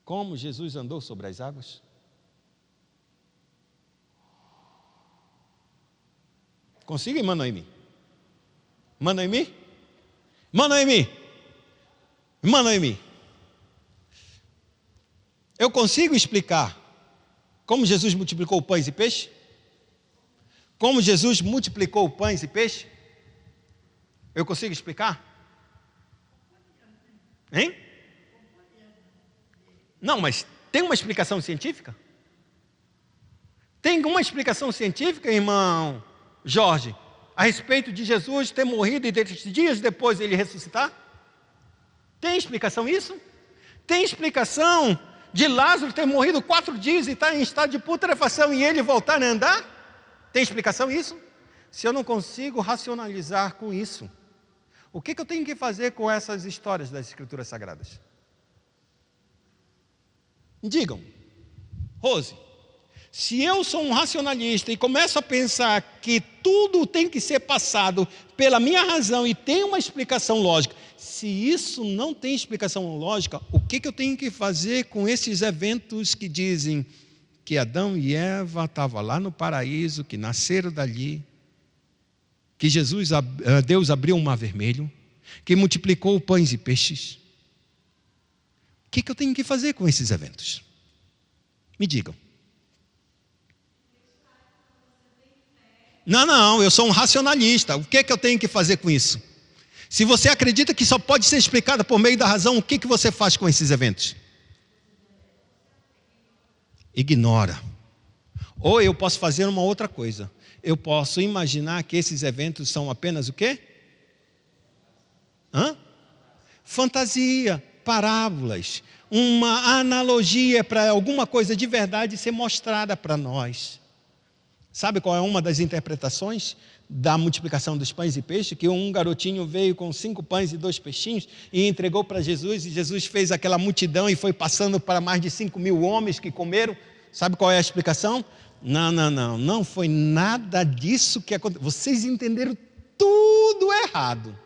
como Jesus andou sobre as águas? Consigo, irmã Noemi? Irmã Noemi? Irmã Noemi? Irmã Noemi? Eu consigo explicar como Jesus multiplicou pães e peixe? Como Jesus multiplicou pães e peixe? Eu consigo explicar? Hein? Não, mas tem uma explicação científica? Tem uma explicação científica, irmão Jorge, a respeito de Jesus ter morrido e 3 dias depois ele ressuscitar? Tem explicação isso? Tem explicação de Lázaro ter morrido 4 dias e estar em estado de putrefação e ele voltar a andar? Tem explicação isso? Se eu não consigo racionalizar com isso, o que eu tenho que fazer com essas histórias das Escrituras Sagradas? Digam, Rose, se eu sou um racionalista e começo a pensar que tudo tem que ser passado pela minha razão e tem uma explicação lógica, se isso não tem explicação lógica, o que eu tenho que fazer com esses eventos que dizem que Adão e Eva estavam lá no paraíso, que nasceram dali, que Deus abriu um mar vermelho, que multiplicou pães e peixes? O que eu tenho que fazer com esses eventos? Me digam. Não, eu sou um racionalista. O que eu tenho que fazer com isso? Se você acredita que só pode ser explicado por meio da razão, o que você faz com esses eventos? Ignora. Ou eu posso fazer uma outra coisa. Eu posso imaginar que esses eventos são apenas o quê? Fantasia, parábolas, uma analogia para alguma coisa de verdade ser mostrada para nós. Sabe qual é uma das interpretações da multiplicação dos pães e peixes? Que um garotinho veio com 5 pães e 2 peixinhos e entregou para Jesus, e Jesus fez aquela multidão e foi passando para mais de 5.000 homens que comeram. Sabe qual é a explicação? Não foi nada disso que aconteceu. Vocês entenderam tudo errado.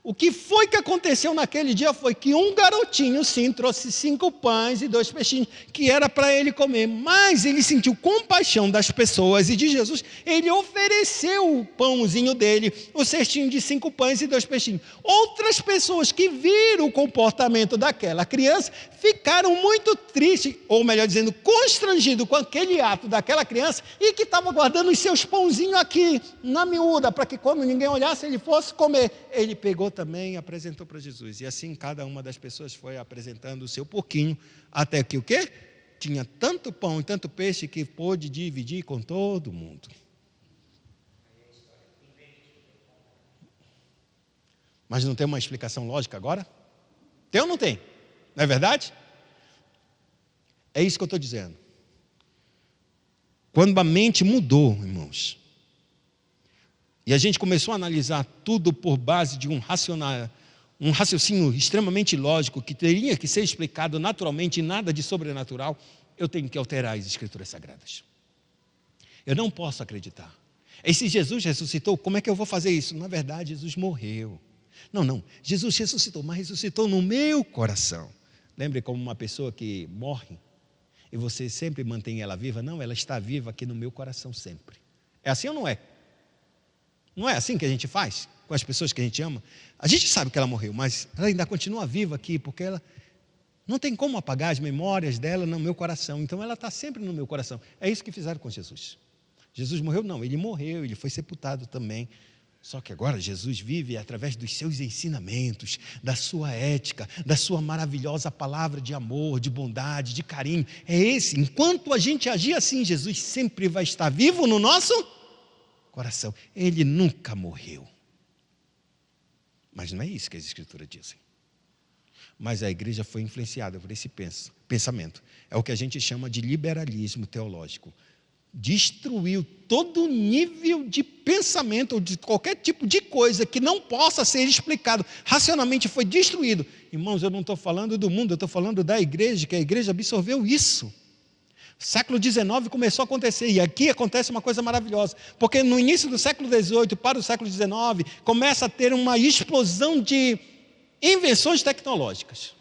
O que foi que aconteceu naquele dia foi que um garotinho, sim, trouxe 5 pães e 2 peixinhos, que era para ele comer. Mas ele sentiu compaixão das pessoas e de Jesus. Ele ofereceu o pãozinho dele, o cestinho de 5 pães e 2 peixinhos. Outras pessoas que viram o comportamento daquela criança ficaram muito tristes, ou melhor dizendo, constrangidos com aquele ato daquela criança e que estava guardando os seus pãozinhos aqui na miúda, para que quando ninguém olhasse ele fosse comer. Ele pegou também e apresentou para Jesus. E assim cada uma das pessoas foi apresentando o seu pouquinho, até que o quê? Tinha tanto pão e tanto peixe que pôde dividir com todo mundo. Mas não tem uma explicação lógica agora? Tem ou não tem? Não é verdade? É isso que eu estou dizendo. Quando a mente mudou, irmãos, e a gente começou a analisar tudo por base de um raciocínio extremamente lógico, que teria que ser explicado naturalmente e nada de sobrenatural, eu tenho que alterar as Escrituras Sagradas. Eu não posso acreditar. E se Jesus ressuscitou, como é que eu vou fazer isso? Na verdade, Jesus morreu. Não, Jesus ressuscitou, mas ressuscitou no meu coração. Lembre como uma pessoa que morre, e você sempre mantém ela viva? Não, ela está viva aqui no meu coração sempre. É assim ou não é? Não é assim que a gente faz com as pessoas que a gente ama? A gente sabe que ela morreu, mas ela ainda continua viva aqui, porque ela não tem como apagar as memórias dela no meu coração. Então ela está sempre no meu coração. É isso que fizeram com Jesus. Jesus morreu? Não, ele morreu, ele foi sepultado também. Só que agora Jesus vive através dos seus ensinamentos, da sua ética, da sua maravilhosa palavra de amor, de bondade, de carinho. É esse, enquanto a gente agir assim, Jesus sempre vai estar vivo no nosso coração. Ele nunca morreu. Mas não é isso que as Escrituras dizem. Mas a igreja foi influenciada por esse pensamento. É o que a gente chama de liberalismo teológico. Destruiu todo o nível de pensamento ou de qualquer tipo de coisa que não possa ser explicado. Racionalmente foi destruído. Irmãos, eu não estou falando do mundo, eu estou falando da igreja, que a igreja absorveu isso. Século XIX começou a acontecer, e aqui acontece uma coisa maravilhosa, porque no início do século XVIII para o século XIX, começa a ter uma explosão de invenções tecnológicas.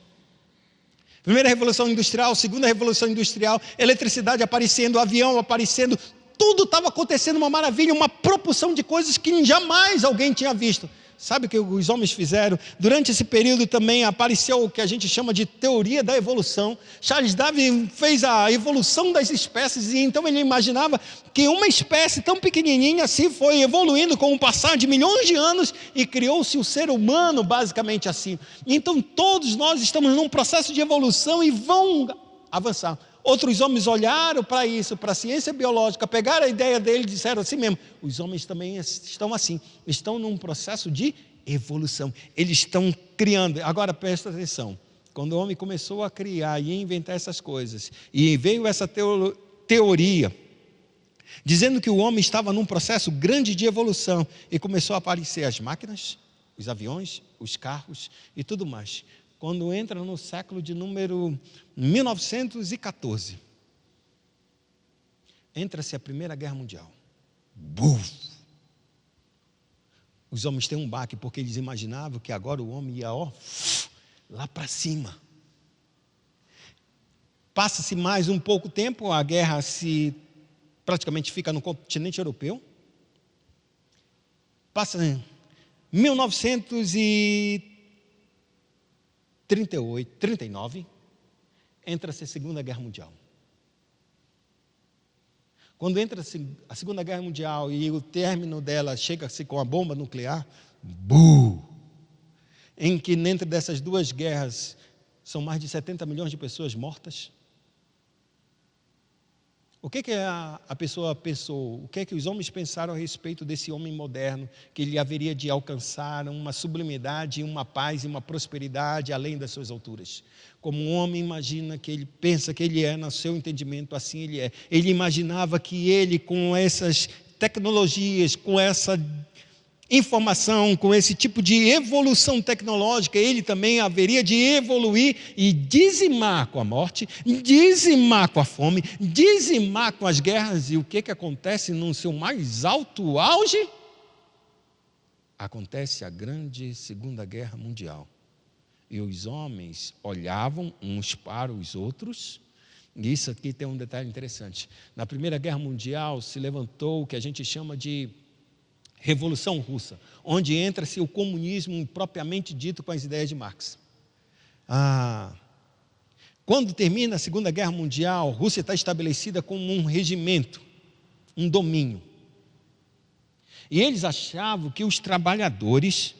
Primeira Revolução Industrial, Segunda Revolução Industrial, eletricidade aparecendo, avião aparecendo, tudo estava acontecendo, uma maravilha, uma propulsão de coisas que jamais alguém tinha visto. Sabe o que os homens fizeram? Durante esse período também apareceu o que a gente chama de teoria da evolução. Charles Darwin fez a evolução das espécies e então ele imaginava que uma espécie tão pequenininha assim foi evoluindo com o passar de milhões de anos e criou-se o ser humano basicamente assim. Então todos nós estamos num processo de evolução e vão avançar. Outros homens olharam para isso, para a ciência biológica, pegaram a ideia dele e disseram assim mesmo, os homens também estão assim, estão num processo de evolução, eles estão criando. Agora presta atenção, quando o homem começou a criar e inventar essas coisas, e veio essa teoria, dizendo que o homem estava num processo grande de evolução, e começou a aparecer as máquinas, os aviões, os carros e tudo mais. Quando entra no século de número 1914, entra-se a Primeira Guerra Mundial. Buf! Os homens têm um baque, porque eles imaginavam que agora o homem ia lá para cima. Passa-se mais um pouco tempo, a guerra praticamente fica no continente europeu. Passa em 1939, entra-se a Segunda Guerra Mundial. Quando entra a Segunda Guerra Mundial e o término dela chega-se com a bomba nuclear, em que dentro dessas duas guerras são mais de 70 milhões de pessoas mortas. O que a pessoa pensou? O que os homens pensaram a respeito desse homem moderno, que ele haveria de alcançar uma sublimidade, uma paz e uma prosperidade além das suas alturas? Como um homem imagina que ele pensa que ele é, no seu entendimento, assim ele é. Ele imaginava que ele, com essas tecnologias, com essa informação, com esse tipo de evolução tecnológica, ele também haveria de evoluir e dizimar com a morte, dizimar com a fome, dizimar com as guerras. E o que acontece no seu mais alto auge? acontece a grande Segunda Guerra Mundial. E os homens olhavam uns para os outros. E isso aqui tem um detalhe interessante. Na Primeira Guerra Mundial se levantou o que a gente chama de Revolução Russa, onde entra-se o comunismo propriamente dito com as ideias de Marx. Quando termina a Segunda Guerra Mundial, a Rússia está estabelecida como um regimento, um domínio. E eles achavam que os trabalhadores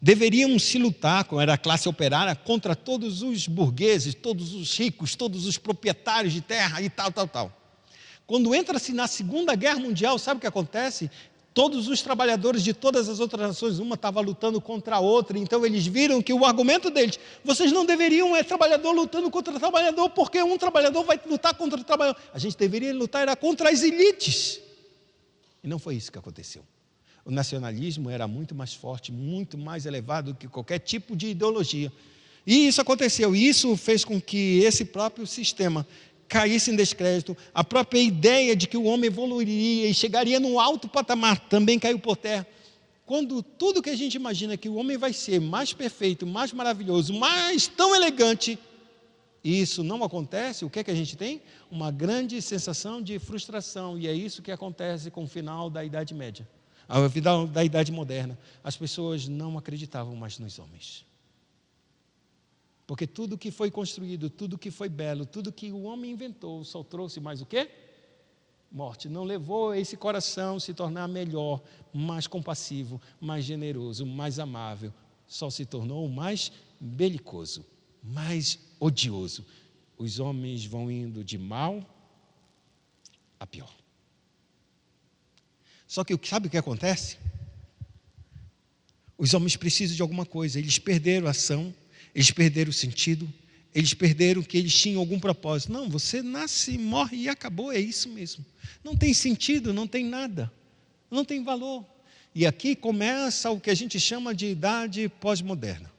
deveriam se lutar, como era a classe operária, contra todos os burgueses, todos os ricos, todos os proprietários de terra e tal. Quando entra-se na Segunda Guerra Mundial, sabe o que acontece? Todos os trabalhadores de todas as outras nações, uma estava lutando contra a outra, então eles viram que o argumento deles, vocês não deveriam trabalhador lutando contra trabalhador, porque um trabalhador vai lutar contra o trabalhador. A gente deveria lutar era contra as elites. E não foi isso que aconteceu. O nacionalismo era muito mais forte, muito mais elevado do que qualquer tipo de ideologia. E isso aconteceu, e isso fez com que esse próprio sistema caísse em descrédito. A própria ideia de que o homem evoluiria e chegaria num alto patamar também caiu por terra. Quando tudo que a gente imagina que o homem vai ser mais perfeito, mais maravilhoso, mais tão elegante, e isso não acontece, o que é que a gente tem? Uma grande sensação de frustração, e é isso que acontece com o final da Idade Média. Ao final da Idade Moderna, as pessoas não acreditavam mais nos homens. Porque tudo que foi construído, tudo que foi belo, tudo que o homem inventou, só trouxe mais o quê? Morte. Não levou esse coração a se tornar melhor, mais compassivo, mais generoso, mais amável. Só se tornou mais belicoso, mais odioso. Os homens vão indo de mal a pior. Só que sabe o que acontece? Os homens precisam de alguma coisa, eles perderam a ação, eles perderam o sentido, eles perderam que eles tinham algum propósito. Não, você nasce, morre e acabou, é isso mesmo. Não tem sentido, não tem nada, não tem valor. E aqui começa o que a gente chama de idade pós-moderna.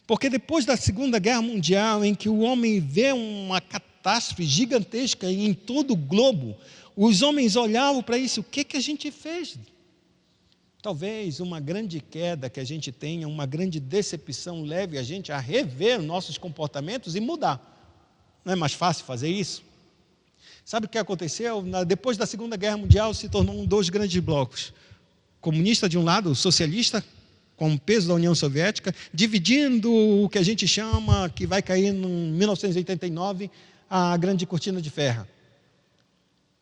Porque depois da Segunda Guerra Mundial, em que o homem vê uma catástrofe gigantesca em todo o globo, os homens olhavam para isso, o que a gente fez? Talvez uma grande queda que a gente tenha, uma grande decepção leve a gente a rever nossos comportamentos e mudar. Não é mais fácil fazer isso? Sabe o que aconteceu? Depois da Segunda Guerra Mundial se tornou dois grandes blocos. Comunista de um lado, o socialista, com o peso da União Soviética, dividindo o que a gente chama, que vai cair em 1989, a grande cortina de ferro,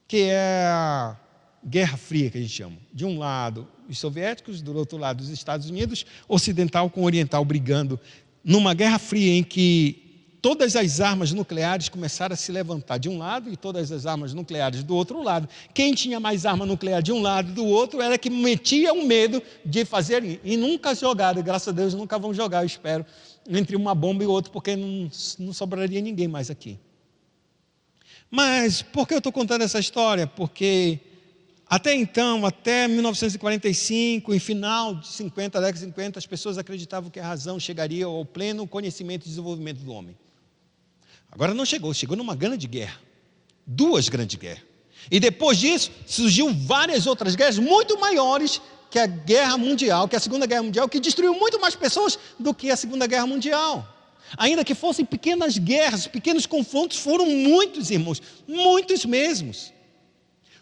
que é a Guerra Fria, que a gente chama. De um lado, os soviéticos, do outro lado, os Estados Unidos, ocidental com oriental, brigando numa Guerra Fria em que todas as armas nucleares começaram a se levantar de um lado e todas as armas nucleares do outro lado. Quem tinha mais arma nuclear de um lado e do outro era que metia o medo de fazer, e nunca jogaram, graças a Deus nunca vão jogar, eu espero, entre uma bomba e outra, porque não sobraria ninguém mais aqui. Mas por que eu estou contando essa história? Porque até então, até 1945, em final de 50, década de 50, as pessoas acreditavam que a razão chegaria ao pleno conhecimento e desenvolvimento do homem. Agora não chegou, chegou numa grande guerra, duas grandes guerras. E depois disso, surgiu várias outras guerras muito maiores que a Guerra Mundial, que a Segunda Guerra Mundial, que destruiu muito mais pessoas do que a Segunda Guerra Mundial. Ainda que fossem pequenas guerras, pequenos confrontos, foram muitos, irmãos, muitos mesmos.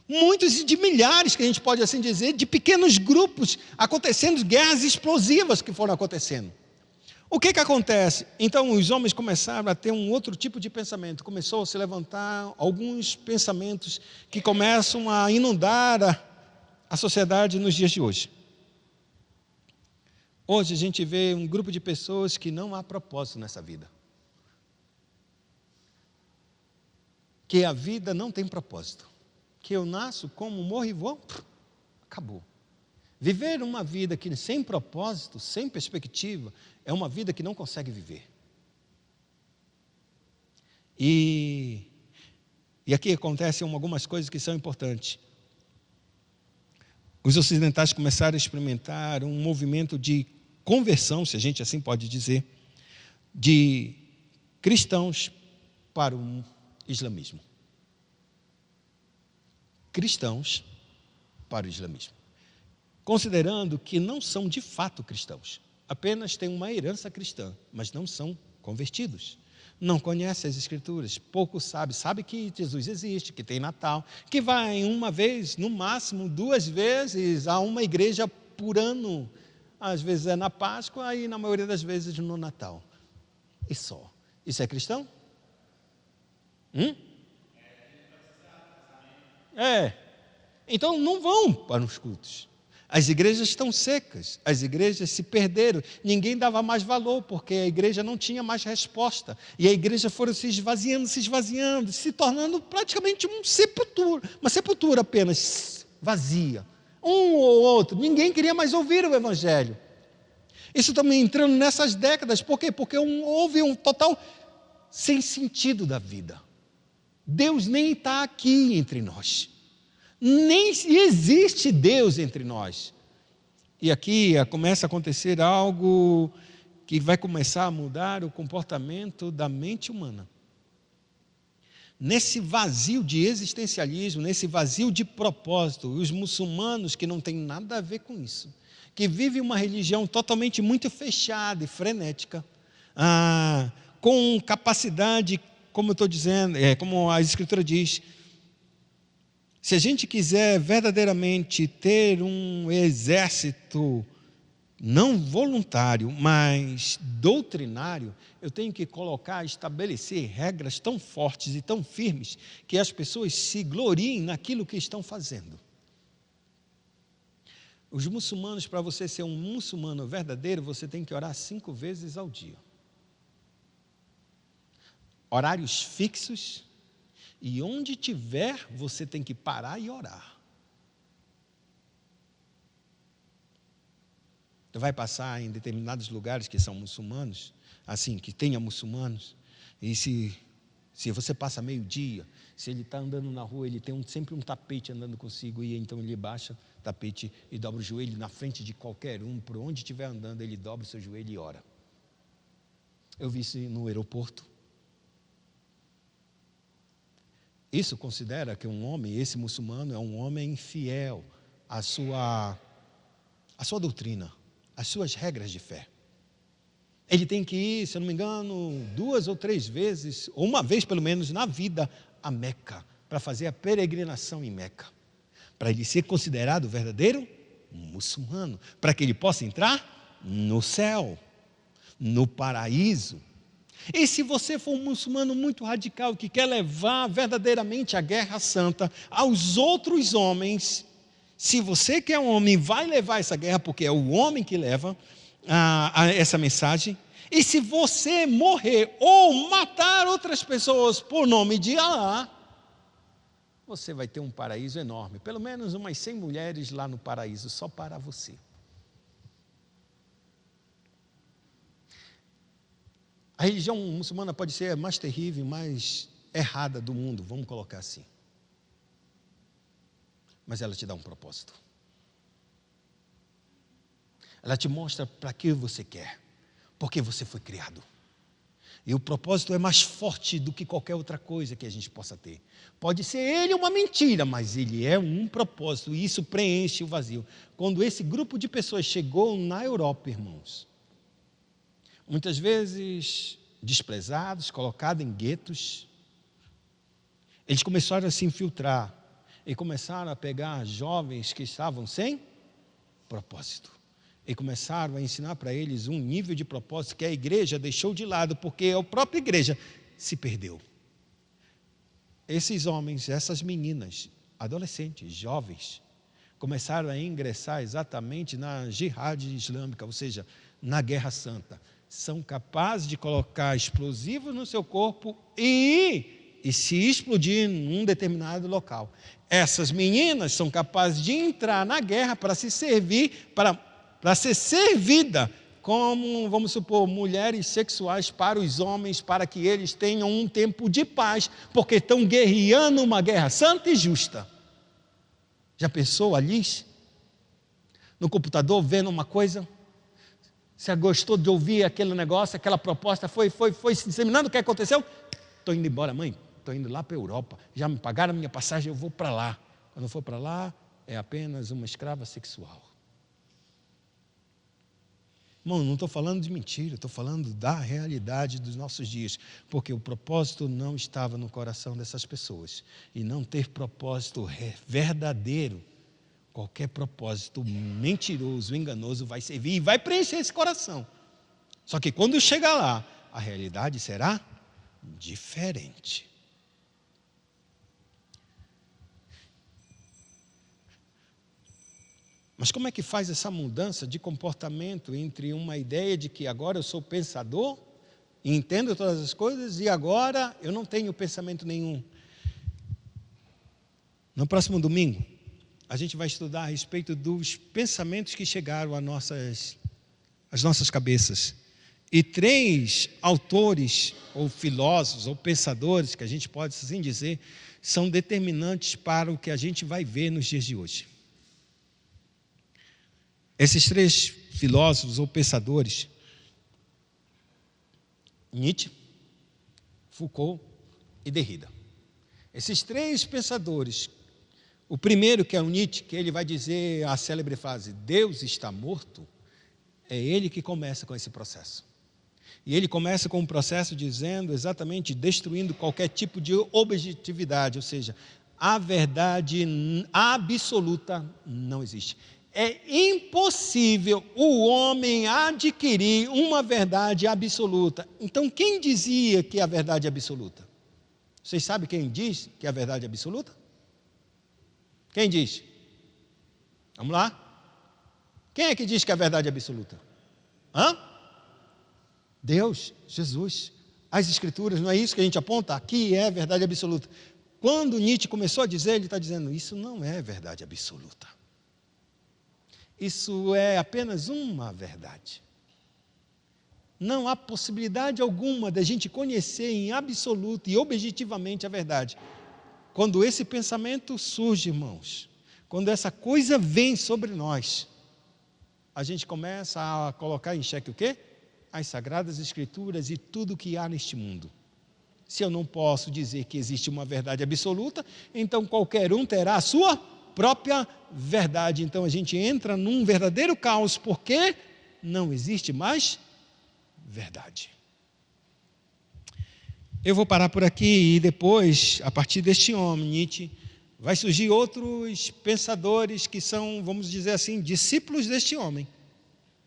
Muitos de milhares, que a gente pode assim dizer, de pequenos grupos acontecendo, guerras explosivas que foram acontecendo. O que acontece? Então os homens começaram a ter um outro tipo de pensamento, começou a se levantar alguns pensamentos que começam a inundar a sociedade nos dias de hoje. Hoje a gente vê um grupo de pessoas que não há propósito nessa vida. Que a vida não tem propósito. Que eu nasço, como, morro e vou, acabou. Viver uma vida que sem propósito, sem perspectiva, é uma vida que não consegue viver. E aqui acontecem algumas coisas que são importantes. Os ocidentais começaram a experimentar um movimento de conversão, se a gente assim pode dizer, de cristãos para o islamismo. Cristãos para o islamismo. considerando que não são de fato cristãos. Apenas têm uma herança cristã, mas não são convertidos. Não conhecem as Escrituras, pouco sabe que Jesus existe, que tem Natal, que vai uma vez, no máximo 2 vezes a uma igreja por ano. Às vezes é na Páscoa e na maioria das vezes no Natal. E só. Isso é cristão? Então não vão para os cultos. As igrejas estão secas, as igrejas se perderam, ninguém dava mais valor, porque a igreja não tinha mais resposta, e a igreja foi se esvaziando, se tornando praticamente uma sepultura apenas, vazia, um ou outro, ninguém queria mais ouvir o Evangelho. Isso também entrando nessas décadas, por quê? Porque houve um total sem sentido da vida. Deus nem está aqui entre nós. Nem existe Deus entre nós. E aqui começa a acontecer algo que vai começar a mudar o comportamento da mente humana. Nesse vazio de existencialismo, nesse vazio de propósito, os muçulmanos que não têm nada a ver com isso, que vivem uma religião totalmente muito fechada e frenética, com capacidade, como eu estou dizendo, como a Escritura diz, se a gente quiser verdadeiramente ter um exército não voluntário, mas doutrinário, eu tenho que estabelecer regras tão fortes e tão firmes que as pessoas se gloriem naquilo que estão fazendo. Os muçulmanos, para você ser um muçulmano verdadeiro, você tem que orar 5 vezes ao dia. Horários fixos. E onde tiver, você tem que parar e orar. Você vai passar em determinados lugares que são muçulmanos, assim, que tenha muçulmanos, e se você passa meio-dia, se ele está andando na rua, ele tem sempre um tapete andando consigo, e então ele baixa o tapete e dobra o joelho na frente de qualquer um, por onde estiver andando, ele dobra o seu joelho e ora. Eu vi isso no aeroporto. Isso considera que um homem, esse muçulmano, é um homem fiel à sua doutrina, às suas regras de fé. Ele tem que ir, se eu não me engano, 2 ou 3 vezes, ou uma vez pelo menos na vida, a Meca, para fazer a peregrinação em Meca, para ele ser considerado verdadeiro muçulmano, para que ele possa entrar no céu, no paraíso. E se você for um muçulmano muito radical, que quer levar verdadeiramente a guerra santa aos outros homens, se você que é um homem vai levar essa guerra, porque é o homem que leva essa mensagem, e se você morrer ou matar outras pessoas por nome de Alá, você vai ter um paraíso enorme, pelo menos umas 100 mulheres lá no paraíso, só para você. A religião muçulmana pode ser a mais terrível, mais errada do mundo, vamos colocar assim. Mas ela te dá um propósito. Ela te mostra para que você quer, porque você foi criado. E o propósito é mais forte do que qualquer outra coisa que a gente possa ter. Pode ser ele uma mentira, mas ele é um propósito, e isso preenche o vazio. Quando esse grupo de pessoas chegou na Europa, irmãos, muitas vezes desprezados, colocados em guetos, eles começaram a se infiltrar e começaram a pegar jovens que estavam sem propósito e começaram a ensinar para eles um nível de propósito que a igreja deixou de lado, porque a própria igreja se perdeu. Esses homens, essas meninas, adolescentes, jovens, começaram a ingressar exatamente na jihad islâmica, ou seja, na guerra santa. São capazes de colocar explosivos no seu corpo e se explodir num determinado local. Essas meninas são capazes de entrar na guerra para se servir, para ser servida como, vamos supor, mulheres sexuais para os homens, para que eles tenham um tempo de paz, porque estão guerreando uma guerra santa e justa. Já pensou, Alice? No computador, vendo uma coisa? Você gostou de ouvir aquele negócio, aquela proposta, foi se disseminando, o que aconteceu? Estou indo embora, mãe, estou indo lá para a Europa, já me pagaram a minha passagem, eu vou para lá. Quando eu for para lá, é apenas uma escrava sexual. Irmão, não estou falando de mentira, estou falando da realidade dos nossos dias, porque o propósito não estava no coração dessas pessoas. E não ter propósito verdadeiro, qualquer propósito mentiroso, enganoso vai servir e vai preencher esse coração. Só que quando chegar lá, a realidade será diferente. Mas como é que faz essa mudança de comportamento entre uma ideia de que agora eu sou pensador, e entendo todas as coisas, e agora eu não tenho pensamento nenhum? No próximo domingo, a gente vai estudar a respeito dos pensamentos que chegaram às nossas cabeças. E 3 autores, ou filósofos, ou pensadores, que a gente pode assim dizer, são determinantes para o que a gente vai ver nos dias de hoje. Esses 3 filósofos ou pensadores, Nietzsche, Foucault e Derrida. Esses 3 pensadores, o primeiro, que é o Nietzsche, que ele vai dizer a célebre frase, Deus está morto, é ele que começa com esse processo. E ele começa com um processo dizendo exatamente, destruindo qualquer tipo de objetividade, ou seja, a verdade absoluta não existe. É impossível o homem adquirir uma verdade absoluta. Então, quem dizia que a verdade é absoluta? Vocês sabem quem diz que a verdade é absoluta? Quem diz? Vamos lá? Quem é que diz que a verdade é absoluta? Deus, Jesus. As Escrituras, não é isso que a gente aponta? Aqui é a verdade absoluta. Quando Nietzsche começou a dizer, ele está dizendo, isso não é verdade absoluta. Isso é apenas uma verdade. Não há possibilidade alguma da gente conhecer em absoluto e objetivamente a verdade. Quando esse pensamento surge, irmãos, quando essa coisa vem sobre nós, a gente começa a colocar em xeque o quê? As Sagradas Escrituras e tudo que há neste mundo. Se eu não posso dizer que existe uma verdade absoluta, então qualquer um terá a sua própria verdade. Então a gente entra num verdadeiro caos, porque não existe mais verdade. Eu vou parar por aqui e depois, a partir deste homem, Nietzsche, vai surgir outros pensadores que são, vamos dizer assim, discípulos deste homem,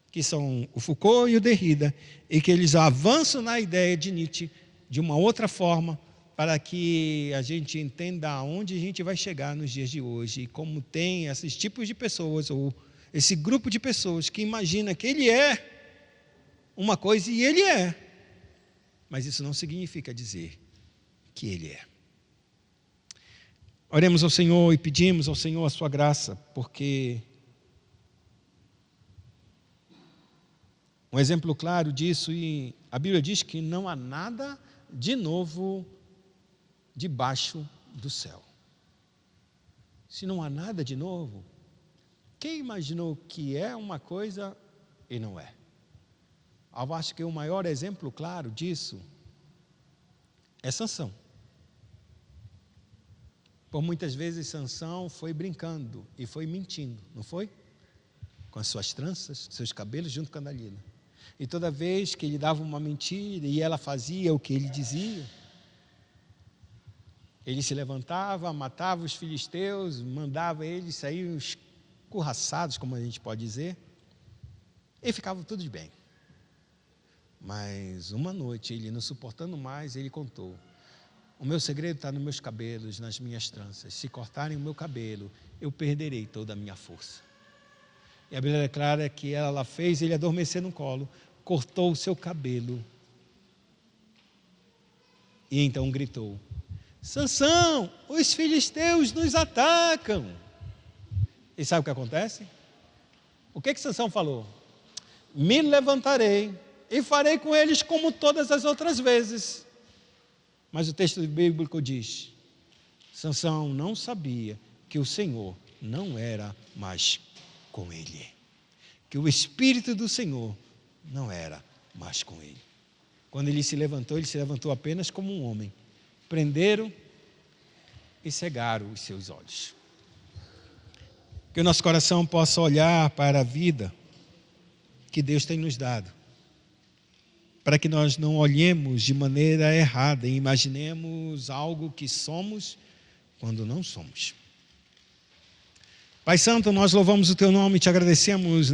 que são o Foucault e o Derrida, e que eles avançam na ideia de Nietzsche de uma outra forma, para que a gente entenda aonde a gente vai chegar nos dias de hoje, e como tem esses tipos de pessoas, ou esse grupo de pessoas que imagina que ele é uma coisa e ele é, mas isso não significa dizer que ele é. Oremos ao Senhor e pedimos ao Senhor a sua graça, porque um exemplo claro disso, e a Bíblia diz que não há nada de novo debaixo do céu. Se não há nada de novo, quem imaginou que é uma coisa e não é? Eu acho que o maior exemplo claro disso é Sansão. Por muitas vezes Sansão foi brincando e foi mentindo, não foi? Com as suas tranças, seus cabelos junto com a Dalila. E toda vez que ele dava uma mentira e ela fazia o que ele dizia, ele se levantava, matava os filisteus, mandava eles saírem escorraçados, como a gente pode dizer, e ficava tudo de bem. Mas uma noite, ele não suportando mais, ele contou: o meu segredo está nos meus cabelos, nas minhas tranças. Se cortarem o meu cabelo, eu perderei toda a minha força. E a Bíblia declara que ela fez ele adormecer no colo, cortou o seu cabelo e então gritou: Sansão, os filisteus nos atacam. E sabe o que acontece? O que Sansão falou? Me levantarei e farei com eles como todas as outras vezes. Mas o texto bíblico diz: Sansão não sabia que o Senhor não era mais com ele, que o Espírito do Senhor não era mais com ele. Quando ele se levantou apenas como um homem. Prenderam e cegaram os seus olhos. Que o nosso coração possa olhar para a vida que Deus tem nos dado, para que nós não olhemos de maneira errada e imaginemos algo que somos quando não somos. Pai Santo, nós louvamos o Teu nome e te agradecemos